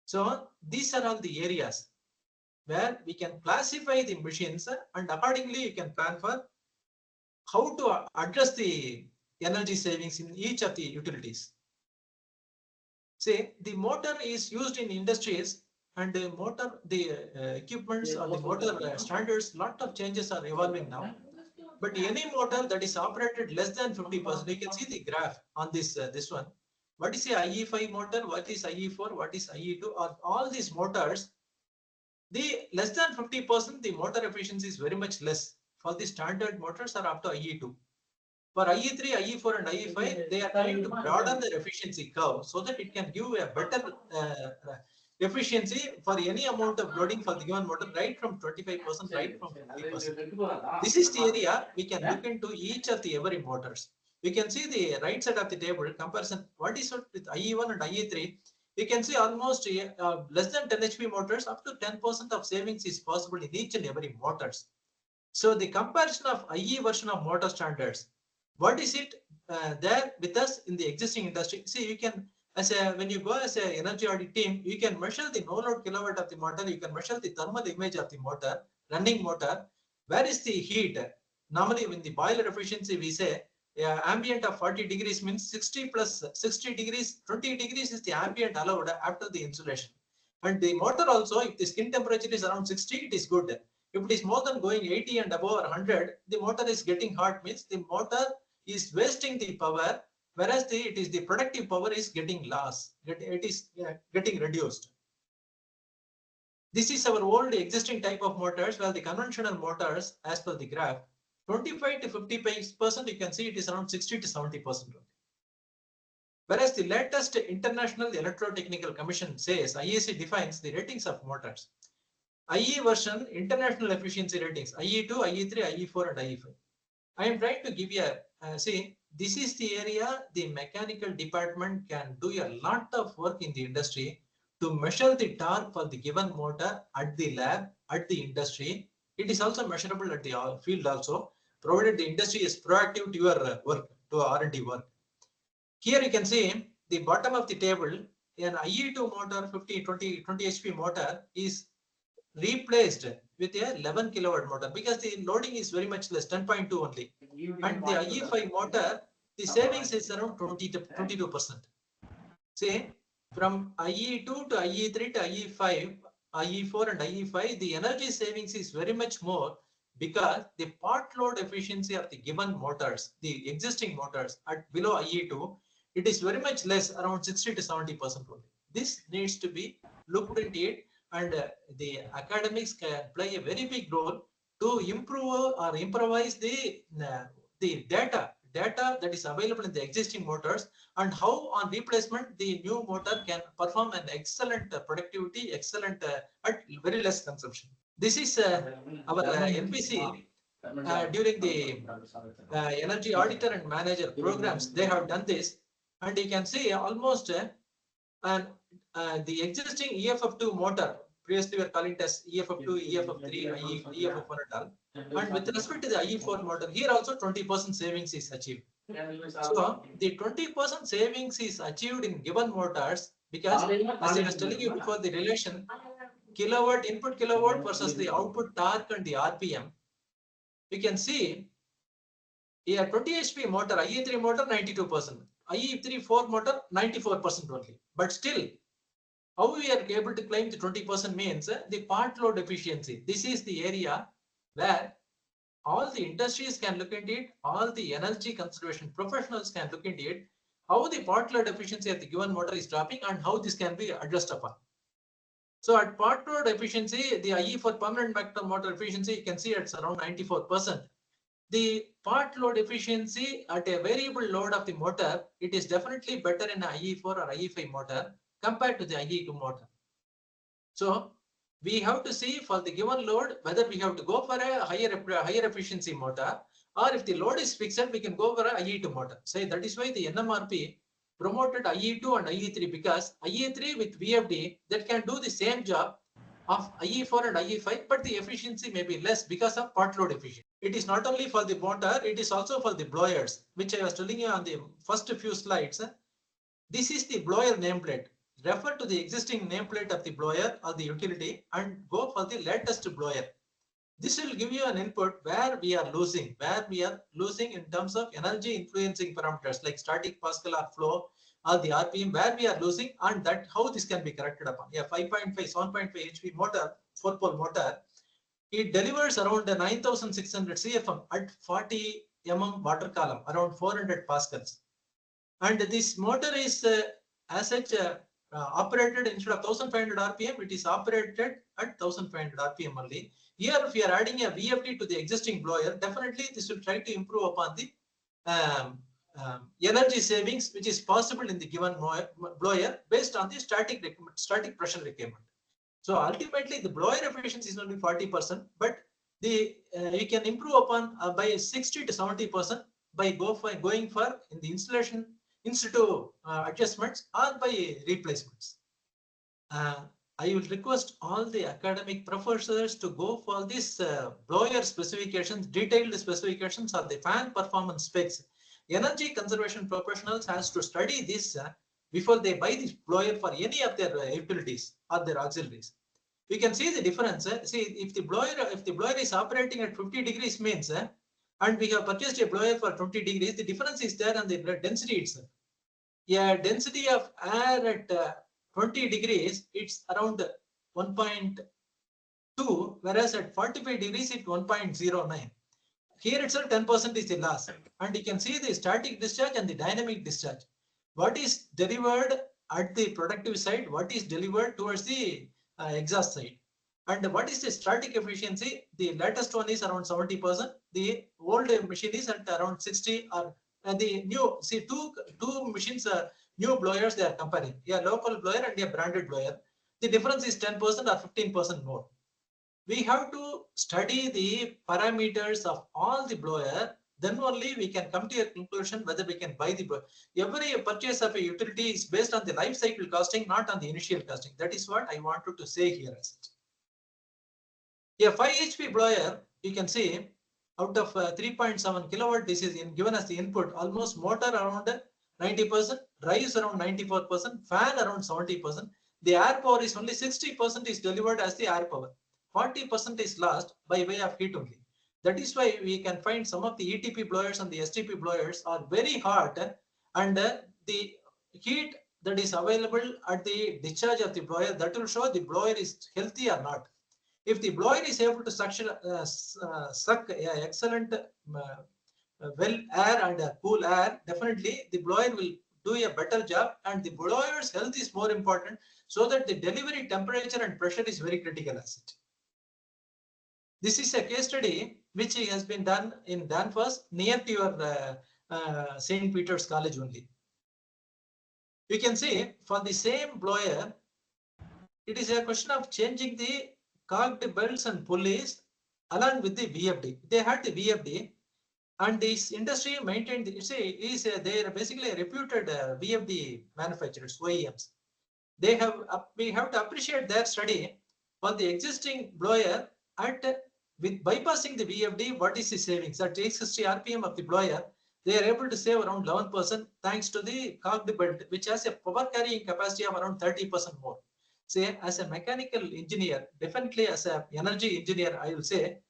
Speaker 2: So these are all the areas where we can classify the machines, and accordingly you can plan for how to address the energy savings in each of the utilities. See, the motor is used in industries, and the equipments or the motor standards, lot of changes are evolving now. But any motor that is operated less than 50%, you can see the graph on this one. What is a IE5 motor? What is IE4? What is IE2? Or all these motors, the less than 50%, the motor efficiency is very much less. For the standard motors are up to IE2. For IE3, IE4 and IE5, they are trying to broaden their efficiency curve so that it can give a better efficiency for any amount of loading for the given motor, right from 25%, right from 50%. This is the area we can look into each of the every motors. We can see the right side of the table comparison. What is it with IE1 and IE3? You can see almost less than 10 HP motors, up to 10% of savings is possible in each and every motors. So the comparison of IE version of motor standards, what is it there with us in the existing industry? See, you can, when you go as an energy audit team, you can measure the no load kilowatt of the motor, you can measure the thermal image of the motor, running motor. Where is the heat? Normally, in the boiler efficiency, we say ambient of 40 degrees means 60 plus 60 degrees, 20 degrees is the ambient allowed after the insulation. And the motor also, if the skin temperature is around 60, it is good. If it is more than going 80 and above or 100, the motor is getting hot, means the motor is wasting the power, whereas it is the productive power is getting lost. It is getting reduced. This is our old existing type of motors, where the conventional motors, as per the graph, 25 to 55%, you can see it is around 60 to 70%. Whereas the latest International Electrotechnical Commission says, IEC defines the ratings of motors. IE version, international efficiency ratings, IE2, IE3, IE4 and IE5. I am trying to give you see, this is the area the mechanical department can do a lot of work in the industry to measure the torque for the given motor at the lab, at the industry. It is also measurable at the field also, provided the industry is proactive to your work, to R&D work. Here you can see the bottom of the table, an IE2 motor, 20 HP motor is replaced with a 11 kilowatt motor, because the loading is very much less, 10.2 only. And the IE5 motor, the savings is around 20 to 22%. See, from IE2 to IE3 to IE5, IE4 and IE5, the energy savings is very much more, because the part load efficiency of the given motors, the existing motors at below IE2, it is very much less, around 60 to 70% only. This needs to be looked into it, and the academics can play a very big role to improve or improvise the data that is available in the existing motors, and how on replacement the new motor can perform an excellent productivity, excellent at very less consumption. This is our NPC during the energy auditor and manager programs. They have done this, and you can see almost the existing EFF2 motor, previously we were calling it as EFF2, EFF3, EFF1 and all. And with respect to the IE4 motor, here also 20% savings is achieved. So the 20% savings is achieved in given motors, because as I was telling you before, the relation kilowatt, input kilowatt versus the output torque and the RPM. You can see a 20 HP motor, IE3 motor 92%, IE3 motor 94% only. But still, how we are able to claim the 20% means the part load efficiency. This is the area where all the industries can look into it, all the energy conservation professionals can look into it. how the part load efficiency at the given motor is dropping and how this can be addressed upon. So at part load efficiency, the IE for permanent motor efficiency, you can see it's around 94%. The part load efficiency at a variable load of the motor, it is definitely better in IE4 or IE5 motor compared to the IE2 motor. So we have to see for the given load whether we have to go for a higher efficiency motor, or if the load is fixed, we can go for a IE2 motor. So that is why the NMRP promoted IE2 and IE3, because IE3 with VFD that can do the same job of IE4 and IE5, but the efficiency may be less because of part load efficiency. It is not only for the motor, it is also for the blowers, which I was telling you on the first few slides. This is the blower nameplate. Refer to the existing nameplate of the blower or the utility and go for the latest blower. This will give you an input where we are losing in terms of energy influencing parameters like static Pascal or flow or the RPM, where we are losing, and that how this can be corrected upon. Yeah, 5.5, 7.5 HP motor, 4-pole motor, it delivers around 9,600 CFM at 40 mm water column, around 400 Pascals. And this motor is as such operated instead of 1500 RPM, it is operated at 1500 RPM only. Here, if you are adding a VFD to the existing blower, definitely this will try to improve upon the energy savings, which is possible in the given blower based on the static pressure requirement. So ultimately, the blower efficiency is only 40%, but the you can improve upon by 60 to 70% by going for in the installation in-situ adjustments or by replacements. I will request all the academic professors to go for this blower specifications, detailed specifications or the fan performance specs. Energy conservation professionals has to study this before they buy this blower for any of their utilities or their auxiliaries. You can see the difference. See, if the blower is operating at 50 degrees means, and we have purchased a blower for 20 degrees, the difference is there on the density itself. Yeah, density of air at 20 degrees, it's around 1.2, whereas at 45 degrees, it's 1.09. Here itself 10% is the loss. And you can see the static discharge and the dynamic discharge. What is delivered at the productive side, what is delivered towards the exhaust side. And what is the static efficiency? The latest one is around 70%. The old machine is at around 60, or the new, see two machines, new blowers they are comparing. Yeah, local blower and a branded blower. The difference is 10% or 15% more. We have to study the parameters of all the blower, then only we can come to a conclusion whether we can buy the blower. Every purchase of a utility is based on the life cycle costing, not on the initial costing. That is what I wanted to say here. A 5 HP blower, you can see out of 3.7 kilowatt, this is given as the input, almost motor around 90%, drives around 94%, fan around 70%. The air power is only 60% is delivered as the air power. 40% is lost by way of heat only. That is why we can find some of the ETP blowers and the STP blowers are very hot, and the heat that is available at the discharge of the blower, that will show the blower is healthy or not. If the blower is able to suck excellent well air and cool air, definitely the blower will do a better job, and the blower's health is more important, so that the delivery temperature and pressure is very critical asset. This is a case study which has been done in Danfoss near to your St. Peter's College only. You can see for the same blower, it is a question of changing the cogged belts and pulleys along with the VFD. They had the VFD, and this industry maintained. They are basically reputed VFD manufacturers, OEMs. We have to appreciate their study for the existing blower with bypassing the VFD. What is the savings at 860 RPM of the blower? They are able to save around 11% thanks to the cogged belt, which has a power carrying capacity of around 30% more. Say, as a mechanical engineer, definitely as an energy engineer, I will say,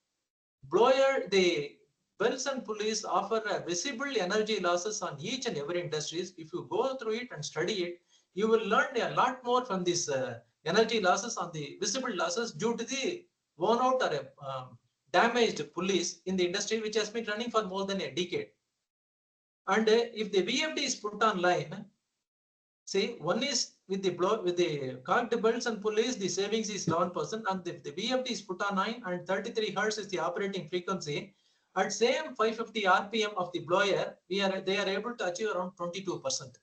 Speaker 2: blower, the belts and pulleys offer visible energy losses on each and every industries. If you go through it and study it, you will learn a lot more from this energy losses on the visible losses due to the worn out or damaged pulleys in the industry, which has been running for more than a decade. And if the VFD is put on line, see, one is with the cocked belts and pulleys, the savings is 11%, and if the VFD is put on 9 and 33 hertz is the operating frequency, at same 550 RPM of the blower, they are able to achieve around 22%.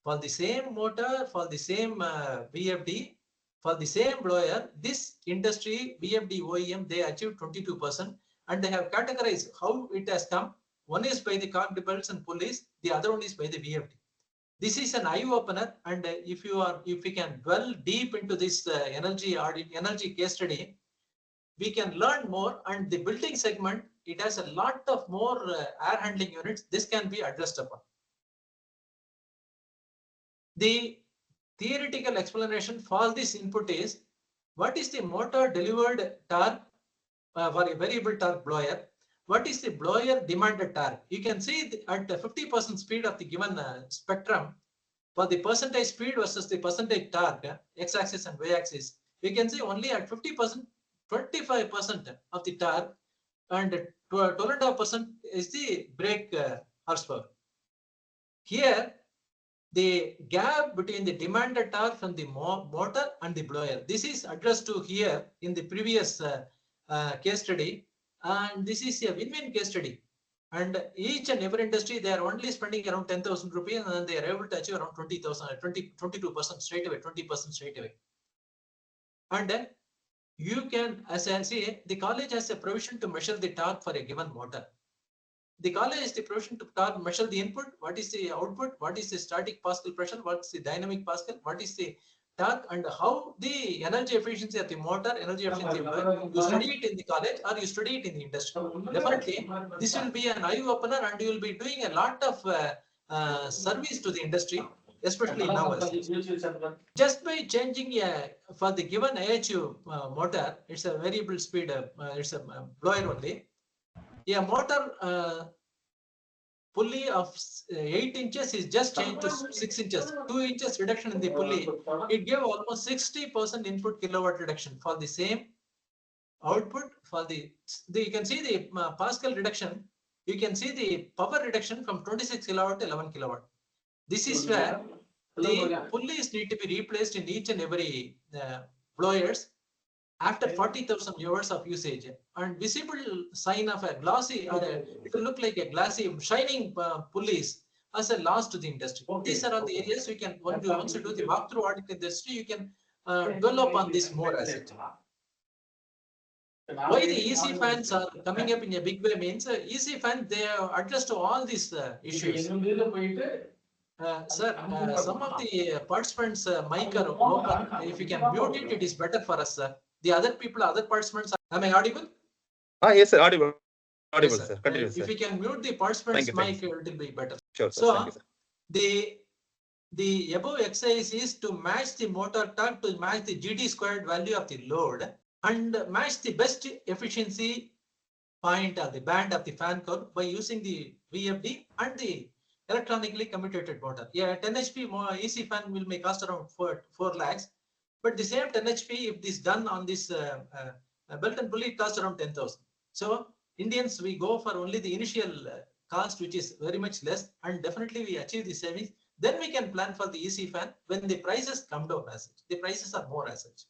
Speaker 2: For the same motor, for the same VFD, for the same blower, this industry VFD OEM, they achieved 22%, and they have categorized how it has come. One is by the cocked belts and pulleys, the other one is by the VFD. This is an eye opener, and if we can dwell deep into this energy case study, we can learn more. And the building segment, it has a lot of more air handling units. This can be addressed upon. The theoretical explanation for this input is, what is the motor delivered torque for a variable torque blower? What is the blower demanded torque? You can see at 50% speed of the given spectrum, for the percentage speed versus the percentage torque, x-axis and y-axis, you can see only at 50%, 25% of the torque, and 12.5% is the brake horsepower. Here, the gap between the demanded torque from the motor and the blower, this is addressed to here in the previous case study, and this is a win-win case study. And each and every industry, they are only spending around 10,000 rupees, and then they are able to achieve around 20,000, 22% straight away, 20% straight away. And then you can, as I say, the college has a provision to measure the torque for a given motor. The college has the provision to measure the input, what is the output, what is the static Pascal pressure, what's the dynamic Pascal, what is the torque, and how the energy efficiency of the motor, energy efficiency of the, you study it in the college or you study it in the industry. Definitely, this will be an eye opener, and you will be doing a lot of service to the industry, especially now. Just by changing for the given AHU motor, it's a variable speed, it's a blower only. A motor pulley of 8 inches is just changed to 6 inches, 2 inches reduction in the pulley. It gave almost 60% input kilowatt reduction for the same output. For the you can see the Pascal reduction, you can see the power reduction from 26 kilowatt to 11 kilowatt. This is where the pulleys need to be replaced in each and every blowers after 40,000 hours of usage, and visible sign of a glossy, it will look like a glassy shining pulleys as a loss to the industry. These are all the areas we can, once you do the walkthrough audit industry, you can develop on this more as it. Why the EC fans are coming up in a big way means EC fan, they are addressed to all these issues. Sir, some of the participants' mic are open. If you can mute it, it is better for us, sir. The other people, other participants, am I audible?
Speaker 4: Yes, sir. Audible,
Speaker 2: Yes,
Speaker 4: sir. Continue, sir.
Speaker 2: If you can mute the participants' mic, it will be better.
Speaker 4: Sure, sir.
Speaker 2: So,
Speaker 4: Thank you, sir.
Speaker 2: the above exercise is to match the motor torque to match the GT squared value of the load and match the best efficiency point of the band of the fan curve by using the VFD and the electronically commutated motor. Yeah, 10 HP EC fan may cost around 4 lakhs, but the same 10 HP, if this done on this belt and pulley, it costs around 10,000. So Indians, we go for only the initial cost, which is very much less, and definitely we achieve the savings. Then we can plan for the EC fan when the prices come down as such. The prices are more as such.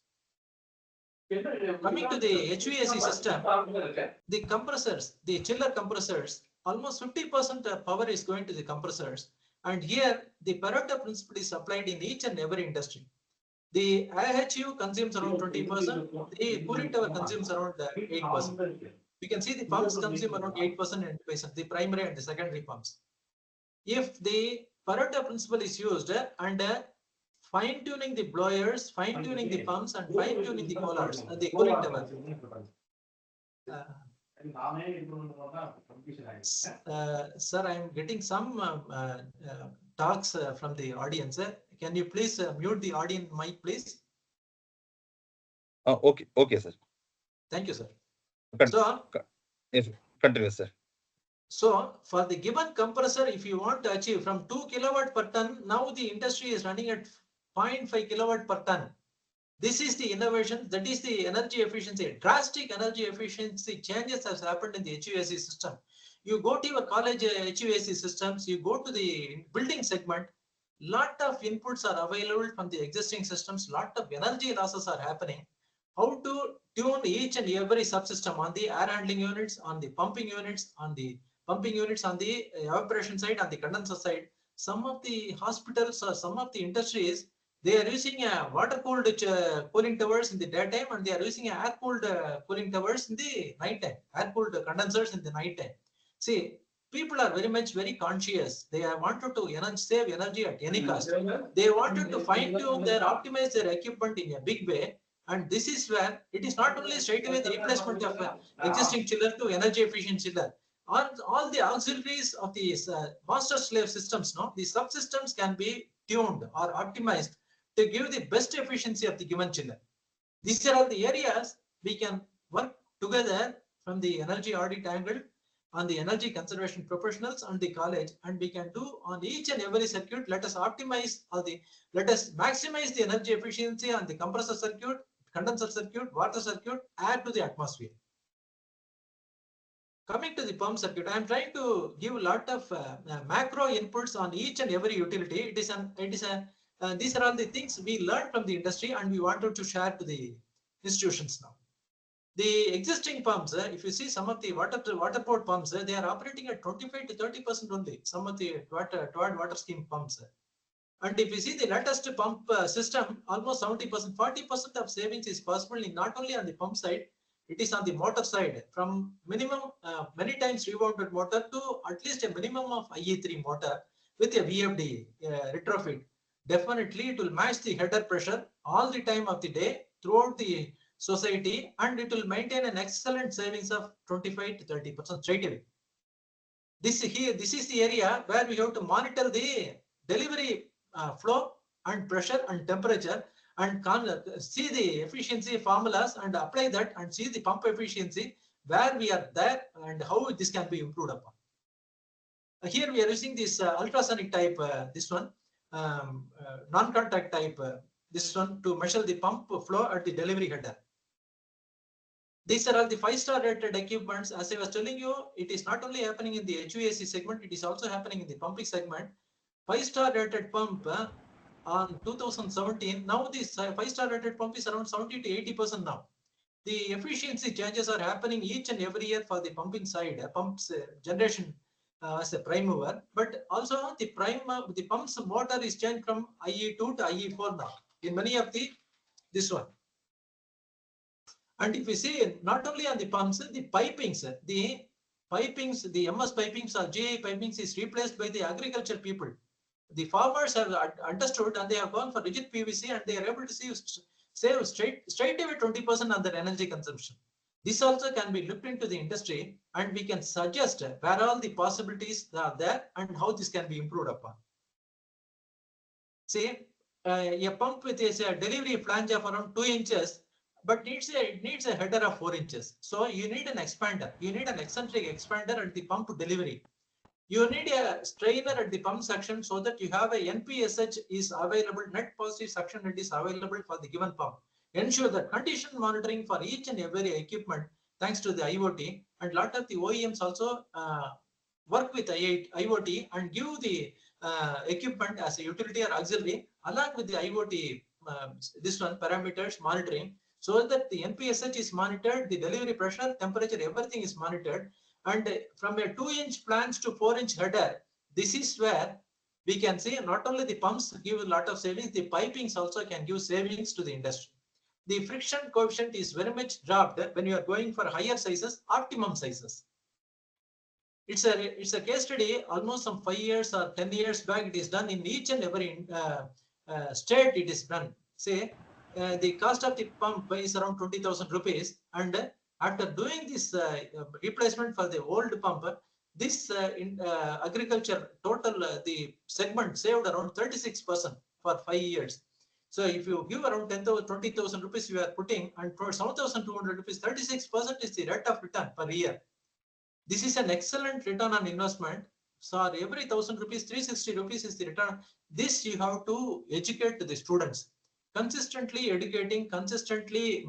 Speaker 2: Coming to the HVAC system, the compressors, the chiller compressors, almost 50% power is going to the compressors. And here the Pareto principle is applied in each and every industry. The IHU consumes around 20%, the cooling tower consumes around 8%. You can see the pumps consume around 8% and 2%, the primary and the secondary pumps. If the Pareto principle is used and fine-tuning the blowers, fine-tuning the pumps, and fine-tuning the coolers, the cooling tower. Sir, I am getting some talks from the audience. Can you please mute the audience mic, please?
Speaker 4: Okay, sir.
Speaker 2: Thank you, sir.
Speaker 4: Yes, continue, sir.
Speaker 2: So, for the given compressor, if you want to achieve from 2 kilowatt per ton, now the industry is running at 0.5 kilowatt per ton. This is the innovation, that is the energy efficiency. Drastic energy efficiency changes has happened in the HVAC system. You go to your college HVAC systems, you go to the building segment, lot of inputs are available from the existing systems, lot of energy losses are happening. How to tune each and every subsystem on the air handling units, on the pumping units, on the evaporation side, on the condenser side. Some of the hospitals or some of the industries, they are using a water cooled cooling towers in the daytime, and they are using air cooled cooling towers in the night time, air cooled condensers in the night time. See, people are very conscious. They have wanted to save energy at any cost. They wanted to fine tune optimize their equipment in a big way. And this is where it is not only straight away the replacement of existing chiller to energy efficient chiller. All the auxiliaries of these master slave systems, no, the subsystems can be tuned or optimized to give the best efficiency of the given chiller. These are all the areas we can work together from the energy audit angle, on the energy conservation professionals and the college, and we can do on each and every circuit. Let us optimize let us maximize the energy efficiency on the compressor circuit, condenser circuit, water circuit, air to the atmosphere. Coming to the pump circuit, I am trying to give a lot of macro inputs on each and every utility. These are all the things we learned from the industry and we wanted to share to the institutions now. The existing pumps, if you see some of the water pumps, they are operating at 25 to 30% only. Some of the water scheme pumps. And if you see the latest pump system, almost 70%, 40% of savings is possible in not only on the pump side, it is on the motor side. From minimum many times rewounded motor to at least a minimum of IE3 motor with a VFD retrofit. Definitely it will match the header pressure all the time of the day throughout the society, and it will maintain an excellent savings of 25 to 30% straight away. This is the area where we have to monitor the delivery flow and pressure and temperature, and see the efficiency formulas and apply that and see the pump efficiency where we are there and how this can be improved upon. Here we are using this ultrasonic type, this one, non-contact type, this one, to measure the pump flow at the delivery header. These are all the 5-star rated equipments. As I was telling you, it is not only happening in the HVAC segment, it is also happening in the pumping segment. 5-star rated pump on 2017, now this 5-star rated pump is around 70 to 80% now. The efficiency changes are happening each and every year for the pumping side, pumps generation as a prime mover, but also the pumps motor is changed from IE2 to IE4 now in many of this one. And if we see not only on the pumps, the pipings, the MS pipings or GI pipings is replaced by the agriculture people. The farmers have understood and they have gone for rigid PVC, and they are able to save straight away 20% on their energy consumption. This also can be looked into the industry, and we can suggest where all the possibilities are there and how this can be improved upon. See, a pump with a delivery flange of around 2 inches, but it needs a header of 4 inches. So you need an expander. You need an eccentric expander at the pump delivery. You need a strainer at the pump section so that you have a NPSH is available, net positive suction head is available for the given pump. Ensure that condition monitoring for each and every equipment thanks to the IoT, and lot of the OEMs also work with IoT and give the equipment as a utility or auxiliary along with the IoT this one parameters monitoring, so that the NPSH is monitored, the delivery pressure, temperature, everything is monitored. And from a 2-inch flange to 4-inch header, this is where we can see not only the pumps give a lot of savings, the pipings also can give savings to the industry. The friction coefficient is very much dropped when you are going for higher sizes, optimum sizes. It's a case study almost some 5 years or 10 years back. It is done in each and every state. It is done. Say the cost of the pump is around 20,000 rupees, and after doing this replacement for the old pump, this agriculture total the segment saved around 36% for 5 years. So if you give around 10,000, 20,000 rupees you are putting, and for 7,200 rupees, 36% is the rate of return per year. This is an excellent return on investment. So every 1,000 rupees, 360 rupees is the return. This you have to educate to the students. Consistently educating, consistently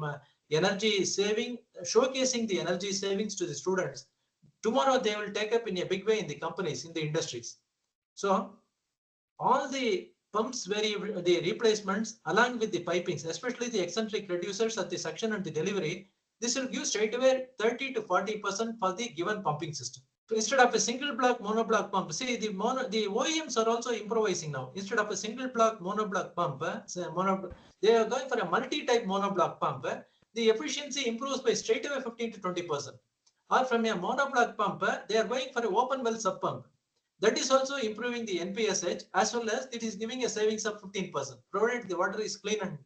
Speaker 2: energy saving, showcasing the energy savings to the students. tomorrow they will take up in a big way in the companies, in the industries. So all the pumps, the replacements along with the pipings, especially the eccentric reducers at the suction and the delivery, this will give straight away 30 to 40% for the given pumping system. Instead of a single block monoblock pump, see the OEMs are also improvising now. Instead of a single block monoblock pump, they are going for a multi-type monoblock pump. The efficiency improves by straight away 15 to 20%. Or from a monoblock pump, they are going for an open well sub pump. That is also improving the NPSH, as well as it is giving a savings of 15%. Provided the water is clean and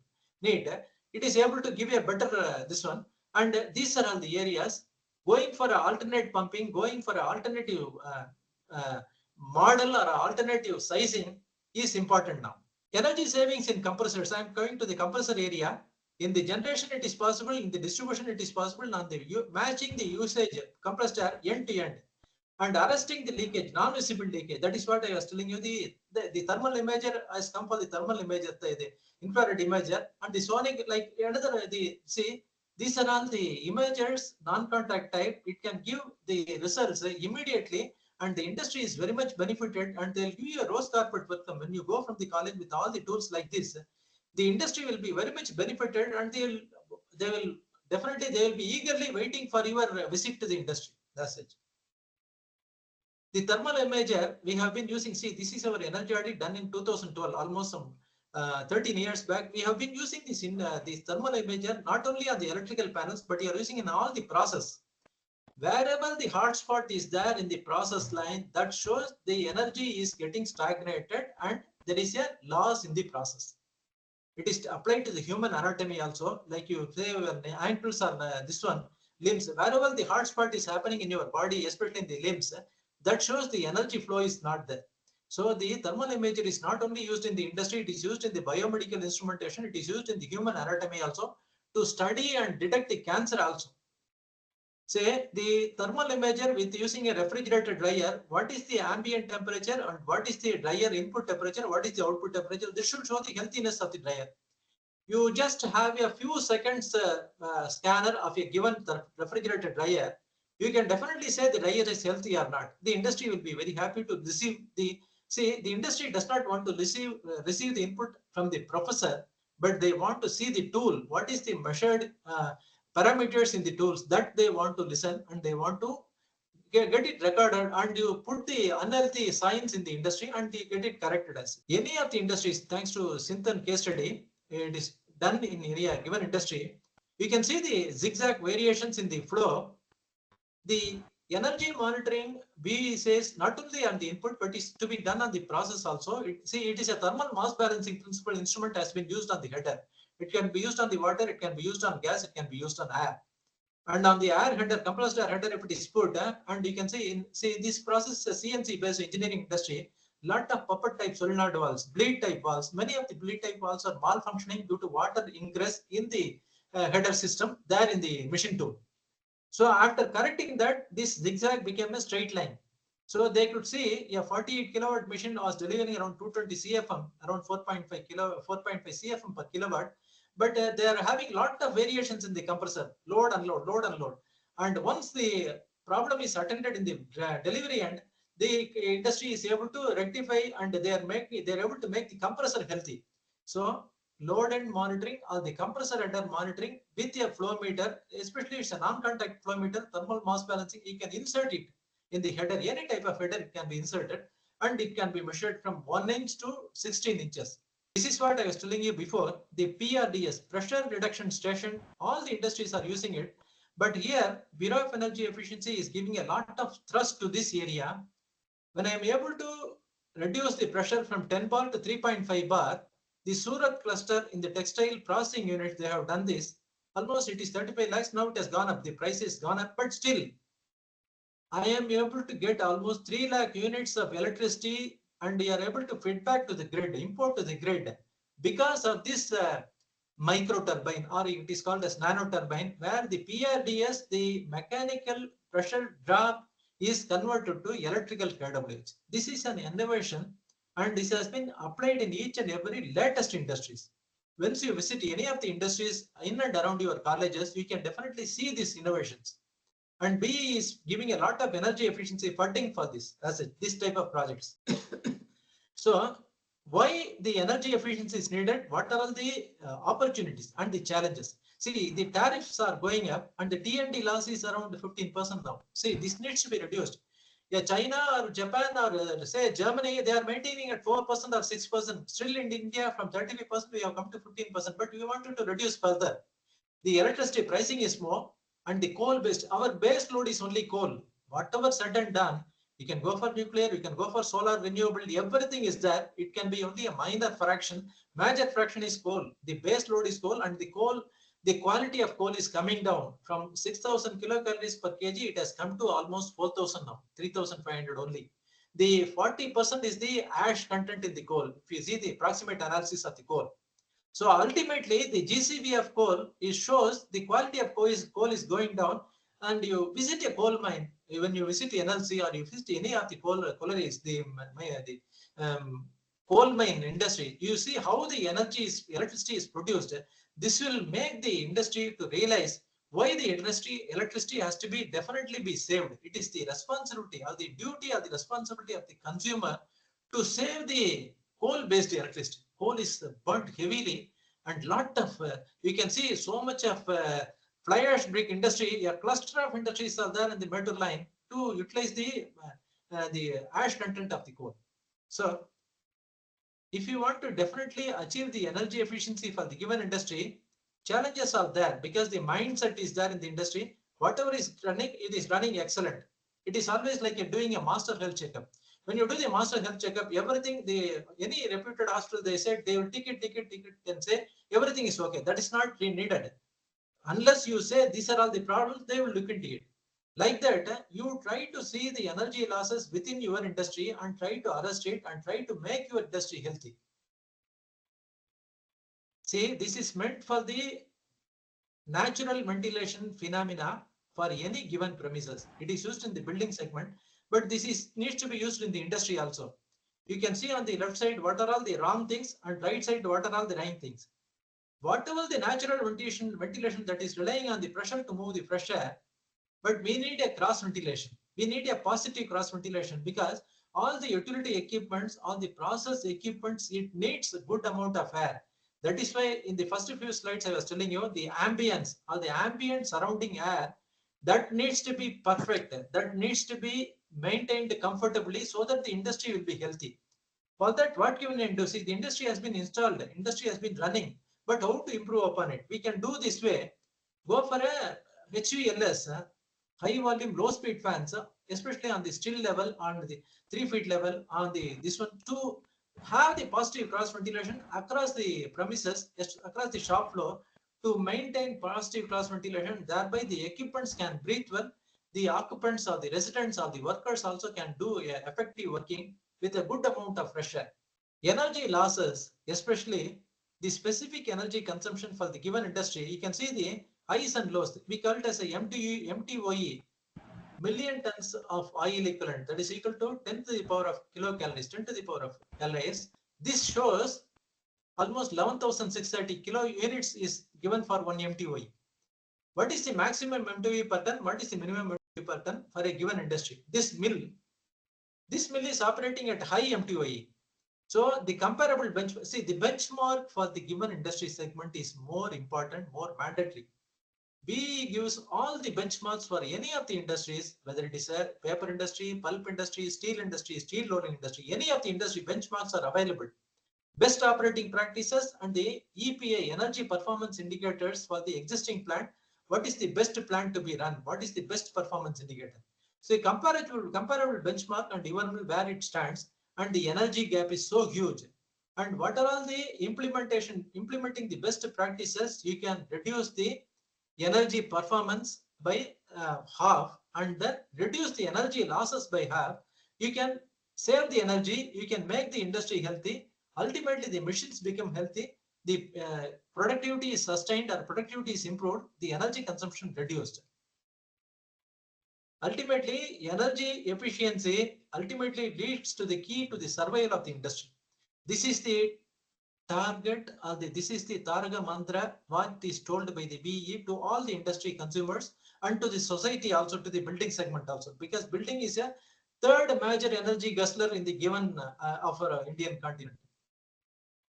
Speaker 2: neat, it is able to give a better this one. And these are all the areas. Going for an alternate pumping, going for an alternative model or alternative sizing is important now. Energy savings in compressors. I am going to the compressor area. In the generation, it is possible. In the distribution, it is possible. On the matching the usage compressor end to end and arresting the leakage, non-visible leakage. That is what I was telling you. The thermal imager has come for the thermal imager, the infrared imager, and the sonic, like another. These are all the imagers, non-contact type. It can give the results immediately, and the industry is very much benefited, and they'll give you a rose carpet welcome when you go from the college with all the tools like this. The industry will be very much benefited, and they will be eagerly waiting for your visit to the industry. That's it. The thermal imager we have been using. See, this is our energy audit done in 2012, almost some 13 years back. We have been using this in the thermal imager not only on the electrical panels, but you are using in all the process. Wherever the hotspot is there in the process line, that shows the energy is getting stagnated and there is a loss in the process. It is applied to the human anatomy also. Like you say, your ankles or this one, limbs, wherever the hotspot is happening in your body, especially in the limbs, that shows the energy flow is not there. So the thermal imager is not only used in the industry, it is used in the biomedical instrumentation, it is used in the human anatomy also to study and detect the cancer also. Say the thermal imager with using a refrigerator dryer, what is the ambient temperature and what is the dryer input temperature, what is the output temperature? This should show the healthiness of the dryer. You just have a few seconds scanner of a given refrigerator dryer, you can definitely say the dryer is healthy or not. The industry will be very happy to receive the industry does not want to receive the input from the professor, but they want to see the tool. What is the measured parameters in the tools that they want to listen, and they want to get it recorded, and you put the unhealthy signs in the industry and you get it corrected as any of the industries. Thanks to Sinthan case study, it is done in area given industry. You can see the zigzag variations in the flow. The energy monitoring, we says not only on the input, but is to be done on the process also. It is a thermal mass balancing principle instrument has been used on the header. It can be used on the water, it can be used on gas, it can be used on air. And on the air header, compressed air header, if it is put, and you can see this process, CNC based engineering industry, lot of puppet type solenoid valves, bleed type valves. Many of the bleed type valves are malfunctioning due to water ingress in the header system there in the machine tool. So after correcting that, this zigzag became a straight line. So they could see a 48 kilowatt machine was delivering around 220 CFM, around 4.5 CFM per kilowatt. But they are having a lot of variations in the compressor, load, unload, load, unload. And once the problem is attended in the delivery end, the industry is able to rectify, and they are able to make the compressor healthy. So load end monitoring or the compressor header monitoring with a flow meter, especially it's a non-contact flow meter, thermal mass balancing, you can insert it in the header. Any type of header it can be inserted, and it can be measured from 1 inch to 16 inches. This is what I was telling you before, the PRDS, pressure reduction station, all the industries are using it. But here, Bureau of Energy Efficiency is giving a lot of thrust to this area. When I am able to reduce the pressure from 10 bar to 3.5 bar, the Surat cluster in the textile processing unit, they have done this. Almost it is 35 lakhs. Now it has gone up. The price is gone up, but still, I am able to get almost 3 lakh units of electricity, and we are able to feed back to the grid, import to the grid, because of this micro turbine, or it is called as nano turbine, where the PRDS, the mechanical pressure drop, is converted to electrical kWh. This is an innovation, and this has been applied in each and every latest industries. Once you visit any of the industries in and around your colleges, you can definitely see these innovations. and B is giving a lot of energy efficiency funding for this type of projects. So why the energy efficiency is needed? What are all the opportunities and the challenges? See, the tariffs are going up and the T&D loss is around 15% now. See, this needs to be reduced. Yeah, China or Japan or say Germany, they are maintaining at 4% or 6%. Still in India, from 33% we have come to 15%, but we wanted to reduce further. The electricity pricing is more, and the coal based, our base load is only coal. Whatever said and done, you can go for nuclear, you can go for solar, renewable, everything is there. It can be only a minor fraction. Major fraction is coal. The base load is coal, and the quality of coal is coming down from 6,000 kilocalories per kg. It has come to almost 4,000 now, 3,500 only. The 40% is the ash content in the coal. If you see the approximate analysis of the coal. So ultimately, the GCV of coal shows the quality of coal is going down. And you visit a coal mine, when you visit NLC or you visit any of the collieries, the coal mine industry, you see how the electricity is produced. This will make the industry to realize why the electricity has to be definitely be saved. It is the responsibility or the duty or the responsibility of the consumer to save the coal-based electricity. Coal is burnt heavily, and lot of you can see so much of fly ash brick industry. A cluster of industries are there in the metro line to utilize the ash content of the coal. So, if you want to definitely achieve the energy efficiency for the given industry, challenges are there because the mindset is there in the industry. Whatever is running, it is running excellent. It is always like you're doing a master health checkup. When you do the master health checkup, everything, any reputed hospital, they said they will tick it and say everything is okay. That is not needed. Unless you say these are all the problems, they will look into it. Like that, you try to see the energy losses within your industry and try to arrest it and try to make your industry healthy. See, this is meant for the natural ventilation phenomena for any given premises. It is used in the building segment, but this needs to be used in the industry also. You can see on the left side what are all the wrong things, and right side what are all the right things. Whatever the natural ventilation that is relying on the pressure to move the fresh air, but we need a cross ventilation. We need a positive cross ventilation because all the utility equipments, all the process equipments, it needs a good amount of air. That is why in the first few slides I was telling you the ambience or the ambient surrounding air, that needs to be perfect. That needs to be maintained comfortably so that the industry will be healthy. For that, what can we do? See, the industry has been installed, industry has been running, but how to improve upon it? We can do this way. Go for a HVLS, high volume, low speed fans, especially on the still level, on the 3 feet level, on this one, to have the positive cross ventilation across the premises, across the shop floor, to maintain positive cross ventilation. Thereby, the equipments can breathe well. The occupants or the residents or the workers also can do effective working with a good amount of fresh air. Energy losses, especially the specific energy consumption for the given industry, you can see the highs and lows. We call it as a MTOE, million tons of oil equivalent. That is equal to 10 to the power of kilocalories, 10 to the power of calories. This shows almost 11,630 kilo units is given for 1 MTOE. What is the maximum MTOE per ton? What is the minimum MTOE per ton for a given industry? This mill is operating at high MTOE. So the comparable benchmark, see, the benchmark for the given industry segment is more important, more mandatory. We use all the benchmarks for any of the industries, whether it is a paper industry, pulp industry, steel rolling industry, any of the industry benchmarks are available. Best operating practices and the EPA, energy performance indicators for the existing plant. What is the best plant to be run? What is the best performance indicator? So a comparable benchmark and even where it stands, and the energy gap is so huge. And what are all the implementing the best practices, you can reduce the energy performance by half and then reduce the energy losses by half. You can save the energy, you can make the industry healthy. Ultimately, the machines become healthy, the productivity is sustained or productivity is improved, the energy consumption reduced. Ultimately, energy efficiency ultimately leads to the key to the survival of the industry. This is the target, this is the Taraga mantra, what is told by the BE to all the industry consumers and to the society also, to the building segment also, because building is a third major energy guzzler in the given of our Indian continent.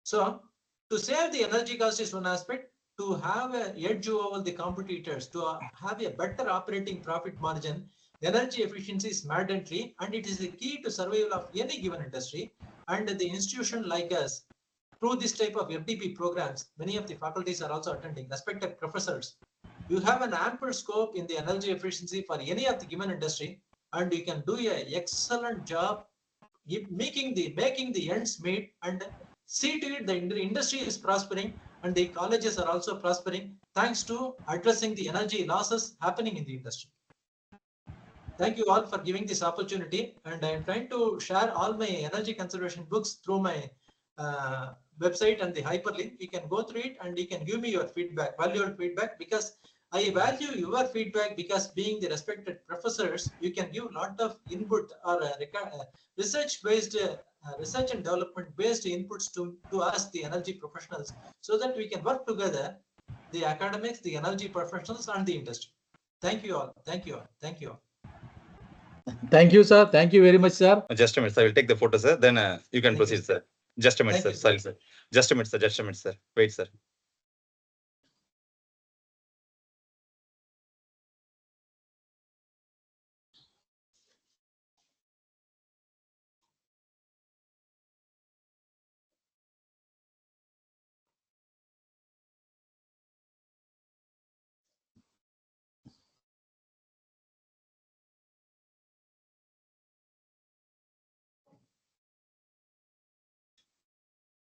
Speaker 2: So to save the energy cost is one aspect. To have a edge over the competitors, to have a better operating profit margin, energy efficiency is mandatory, and it is the key to survival of any given industry. And the institution like us, through this type of FDP programs, many of the faculties are also attending, respected professors. You have an ample scope in the energy efficiency for any of the given industry, and you can do an excellent job making the ends meet, and see to it the industry is prospering and the colleges are also prospering thanks to addressing the energy losses happening in the industry. Thank you all for giving this opportunity, and I am trying to share all my energy conservation books through my website and the hyperlink. You can go through it and you can give me your feedback, valuable feedback, because I value your feedback, because being the respected professors, you can give a lot of input or research-based, research and development-based inputs to us, the energy professionals, so that we can work together, the academics, the energy professionals, and the industry. Thank you all. Thank you all. Thank you all.
Speaker 3: Thank you, sir. Thank you very much, sir.
Speaker 4: Just a minute, sir. I will take the photo, sir. Then you can
Speaker 2: Thank
Speaker 4: proceed,
Speaker 2: you.
Speaker 4: sir. Just a minute,
Speaker 2: Thank
Speaker 4: sir.
Speaker 2: you, sir.
Speaker 4: Sorry, sir. Just a minute, sir. Just a minute, sir. Wait, sir.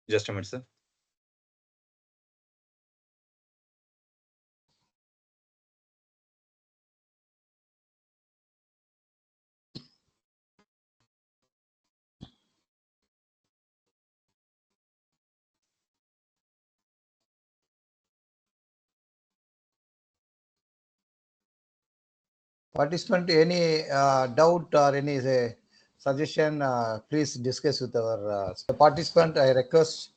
Speaker 4: Just a minute, sir.
Speaker 1: Participant, any doubt or any suggestion, please discuss with our participant. I request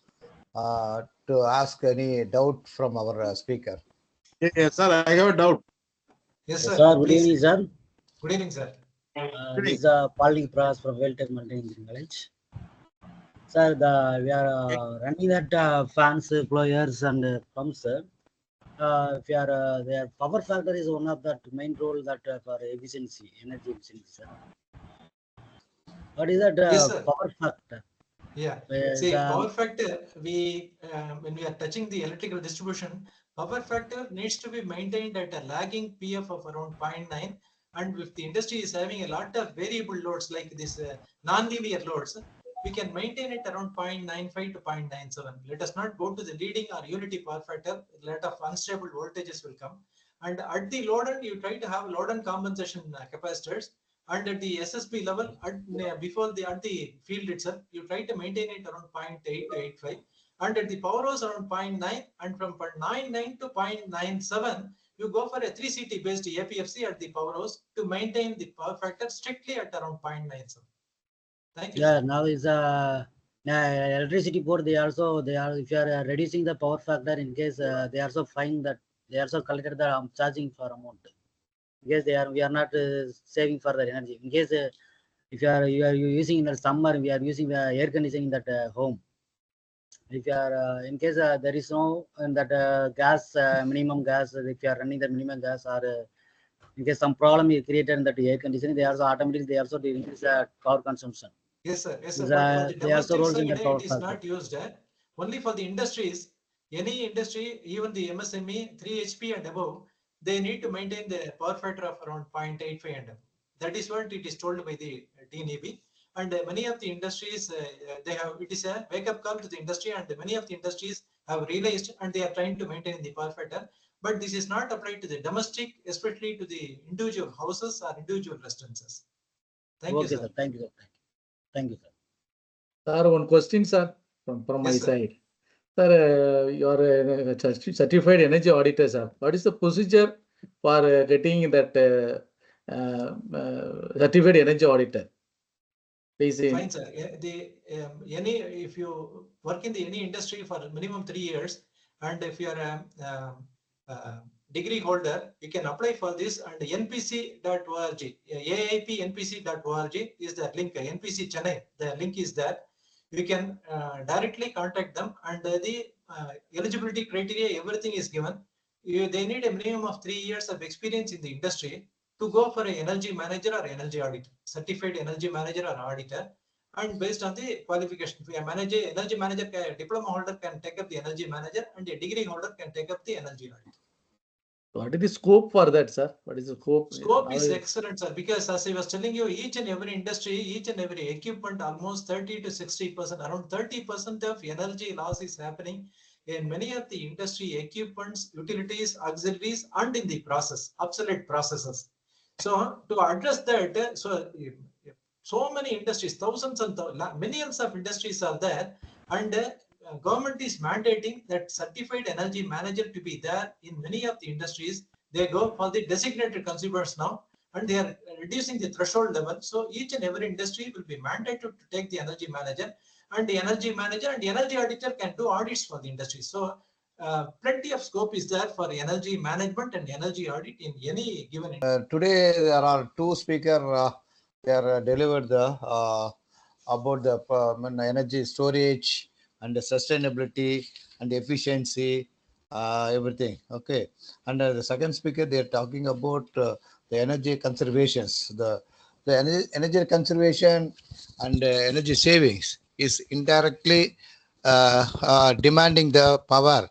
Speaker 1: to ask any doubt from our speaker.
Speaker 5: Yes, sir. I have a doubt.
Speaker 2: Yes,
Speaker 6: Yes,
Speaker 2: sir.
Speaker 6: sir. Good
Speaker 2: Please.
Speaker 6: evening, sir.
Speaker 2: Good evening, sir.
Speaker 6: This is Pauline Pras from Welltech Multi Engineering College. Sir, we are running that fans, blowers, and pumps, sir. If you are their power factor is one of the main role that for efficiency, energy efficiency, sir. What is that
Speaker 2: Yes, sir.
Speaker 6: power factor?
Speaker 2: Yeah. See, power factor, when we are touching the electrical distribution, power factor needs to be maintained at a lagging PF of around 0.9. And if the industry is having a lot of variable loads like this non-linear loads, we can maintain it around 0.95 to 0.97. Let us not go to the leading or unity power factor. A lot of unstable voltages will come. And at the load end, you try to have load and compensation capacitors. And at the SSB level, before at the field itself, you try to maintain it around 0.8 to 85. And at the power house around 0.9, and from 0.99 to 0.97, you go for a 3CT based APFC at the power house to maintain the power factor strictly at around 0.97. Thank you.
Speaker 6: Yeah,
Speaker 2: sir.
Speaker 6: now is electricity board. They are if you are reducing the power factor, in case they also find that they also collected the charging for amount. In case we are not saving for the energy. In case if you are using in the summer, we are using air conditioning that home. If you are in case there is no that gas minimum gas, if you are running the minimum gas, or in case some problem is created in that air conditioning, they also automatically increase power consumption.
Speaker 2: Yes, sir. Yes, sir. But for the
Speaker 6: They also
Speaker 2: domestic
Speaker 6: roles
Speaker 2: side,
Speaker 6: in the power
Speaker 2: it is
Speaker 6: factor.
Speaker 2: not used. Only for the industries, any industry, even the MSME, 3 HP and above, they need to maintain the power factor of around 0.85 and above. That is what it is told by the DNAB. And many of the industries, it is a wake-up call to the industry, and many of the industries have realized and they are trying to maintain the power factor. But this is not applied to the domestic, especially to the individual houses or individual residences. Thank you, sir.
Speaker 6: Sir. Thank you, sir. Thank you, sir.
Speaker 3: Sir, one question, sir, from
Speaker 2: Yes,
Speaker 3: my
Speaker 2: sir.
Speaker 3: side. Sir, you are a certified energy auditor, sir. What is the procedure for getting that certified energy auditor?
Speaker 2: Fine, sir. If you work in any industry for minimum 3 years, and if you are a degree holder, you can apply for this, and npc.org, aipnpc.org is the link. NPC Chennai, the link is there. You can directly contact them, and the eligibility criteria, everything is given. They need a minimum of 3 years of experience in the industry to go for an energy manager or energy auditor, certified energy manager or auditor. And based on the qualification, if a energy manager, diploma holder can take up the energy manager, and a degree holder can take up the energy auditor.
Speaker 3: What is the scope for that, sir? What is the scope?
Speaker 2: Scope is excellent, sir, because as I was telling you, each and every industry, each and every equipment, almost 30 to 60%, around 30% of energy loss is happening in many of the industry equipments, utilities, auxiliaries, and in the process, obsolete processes. So to address that, so many industries, thousands and millions of industries are there, and government is mandating that certified energy manager to be there in many of the industries. They go for the designated consumers now, and they are reducing the threshold level. So each and every industry will be mandated to take the energy manager, and the energy manager and the energy auditor can do audits for the industry. So plenty of scope is there for energy management and energy audit in any given industry.
Speaker 1: Today there are two speakers. They are delivered about the energy storage and the sustainability and efficiency, everything. Okay, and the second speaker, they are talking about the energy conservations. The energy conservation and energy savings is indirectly demanding the power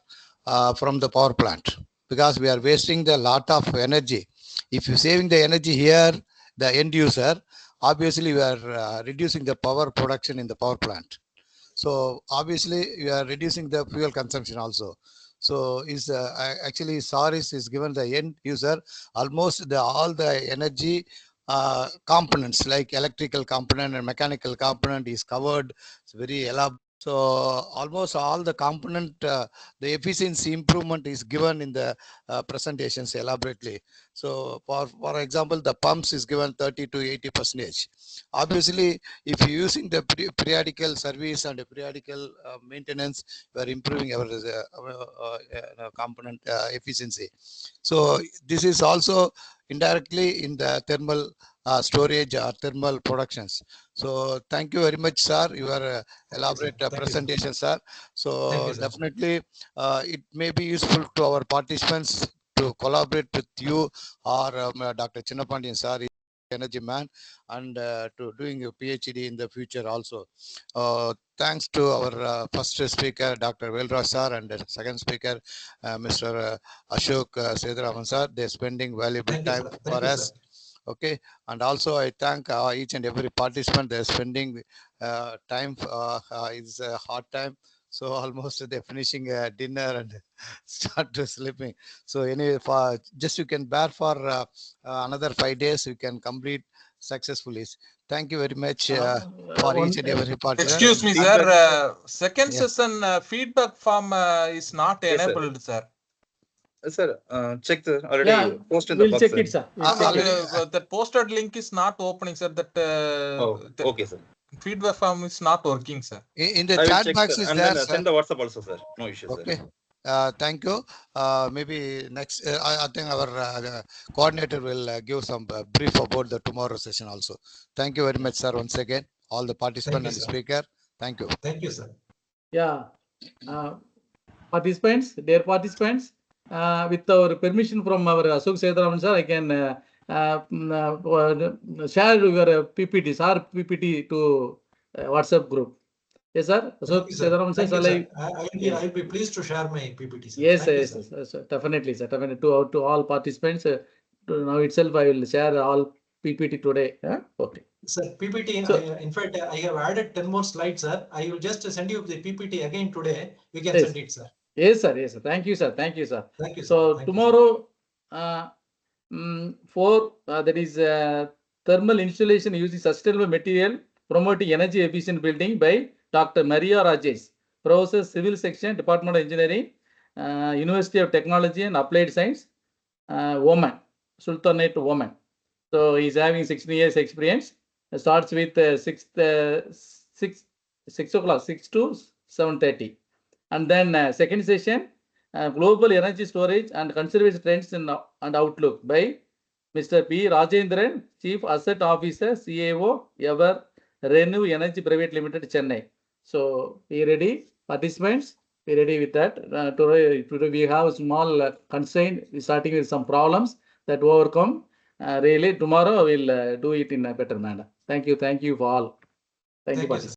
Speaker 1: from the power plant, because we are wasting the lot of energy. If you saving the energy here, the end user, obviously we are reducing the power production in the power plant. So obviously you are reducing the fuel consumption also. So is actually SARIS is given the end user almost all the energy components, like electrical component and mechanical component is covered. It's very elaborate. So almost all the component, the efficiency improvement is given in the presentations elaborately. So for example, the pumps is given 30 to 80%. Obviously, if you're using the periodical service and periodical maintenance, we are improving our component efficiency. So this is also indirectly in the thermal storage or thermal productions. So thank you very much, sir. Your elaborate presentation, sir. So
Speaker 2: you, sir.
Speaker 1: definitely it may be useful to our participants to collaborate with you or Dr. Chinnapandian, sir, energy man, and to doing a PhD in the future also. Thanks to our first speaker, Dr. Velraj sir, and second speaker, Mr. Ashok Seduraman sir. They're spending valuable time for us.
Speaker 2: Sir.
Speaker 1: Okay, and also I thank each and every participant. They're spending time. It's a hard time. So almost they're finishing dinner and start to sleeping. So anyway, just you can bear for another 5 days, you can complete successfully. Thank you very much for each and every participant.
Speaker 7: Excuse me, sir. Second
Speaker 1: Yeah.
Speaker 7: session feedback form is not
Speaker 4: Yes, sir.
Speaker 7: enabled, sir.
Speaker 4: Sir, check the already
Speaker 3: Yeah,
Speaker 4: post in the
Speaker 3: we'll
Speaker 4: box.
Speaker 3: check
Speaker 4: Sir.
Speaker 3: it, sir.
Speaker 7: No,
Speaker 3: We'll check it.
Speaker 7: that posted link is not opening, sir. That the
Speaker 4: Okay, sir.
Speaker 7: feedback form is not working, sir.
Speaker 1: In the
Speaker 4: I will
Speaker 1: chat
Speaker 4: check,
Speaker 1: box
Speaker 4: sir,
Speaker 1: is
Speaker 4: and
Speaker 1: there,
Speaker 4: then
Speaker 1: sir.
Speaker 4: send the WhatsApp also, sir. No issues,
Speaker 1: Okay.
Speaker 4: sir.
Speaker 1: Thank you. Maybe next, I think our coordinator will give some brief about the tomorrow session also. Thank you very much, sir. Once again, all the participants and the speaker. Thank you.
Speaker 2: Thank you, sir.
Speaker 3: Yeah. Participants, dear participants, with our permission from our Ashok Seduraman sir, I can share your PPT, sir, PPT to WhatsApp group. Yes, sir. Ashok Seduraman sir, shall I?
Speaker 2: I'll be pleased to share my PPT, sir.
Speaker 3: Yes,
Speaker 2: Thank you,
Speaker 3: yes,
Speaker 2: sir.
Speaker 3: yes, definitely, sir. Definitely to all participants. Now itself, I will share all PPT today. Okay.
Speaker 2: Sir, PPT,
Speaker 3: So-
Speaker 2: in fact, I have added 10 more slides, sir. I will just send you the PPT again today. We can
Speaker 3: Yes.
Speaker 2: send it, sir.
Speaker 3: Yes, sir. Yes, sir. Thank you, sir. Thank you, sir.
Speaker 2: Thank you, sir.
Speaker 3: So
Speaker 2: Thank you, sir.
Speaker 3: tomorrow, that is thermal installation using sustainable material, promoting energy efficient building by Dr. Maria Rajesh, Professor Civil Section, Department of Engineering, University of Technology and Applied Science, Oman, Sultanate Oman. So he's having 16 years experience. starts with 6 o'clock, 6 to 7:30. And then second session, global energy storage and conservation trends and outlook by Mr. P. Rajendran, Chief Asset Officer, CAO, Ever Renew Energy Private Limited, Chennai. So, be ready, participants. Be ready with that. Today we have a small constraint, starting with some problems that overcome. Really, tomorrow we'll do it in a better manner. Thank you for all. Thank you,
Speaker 2: Thank you, sir.
Speaker 3: participants.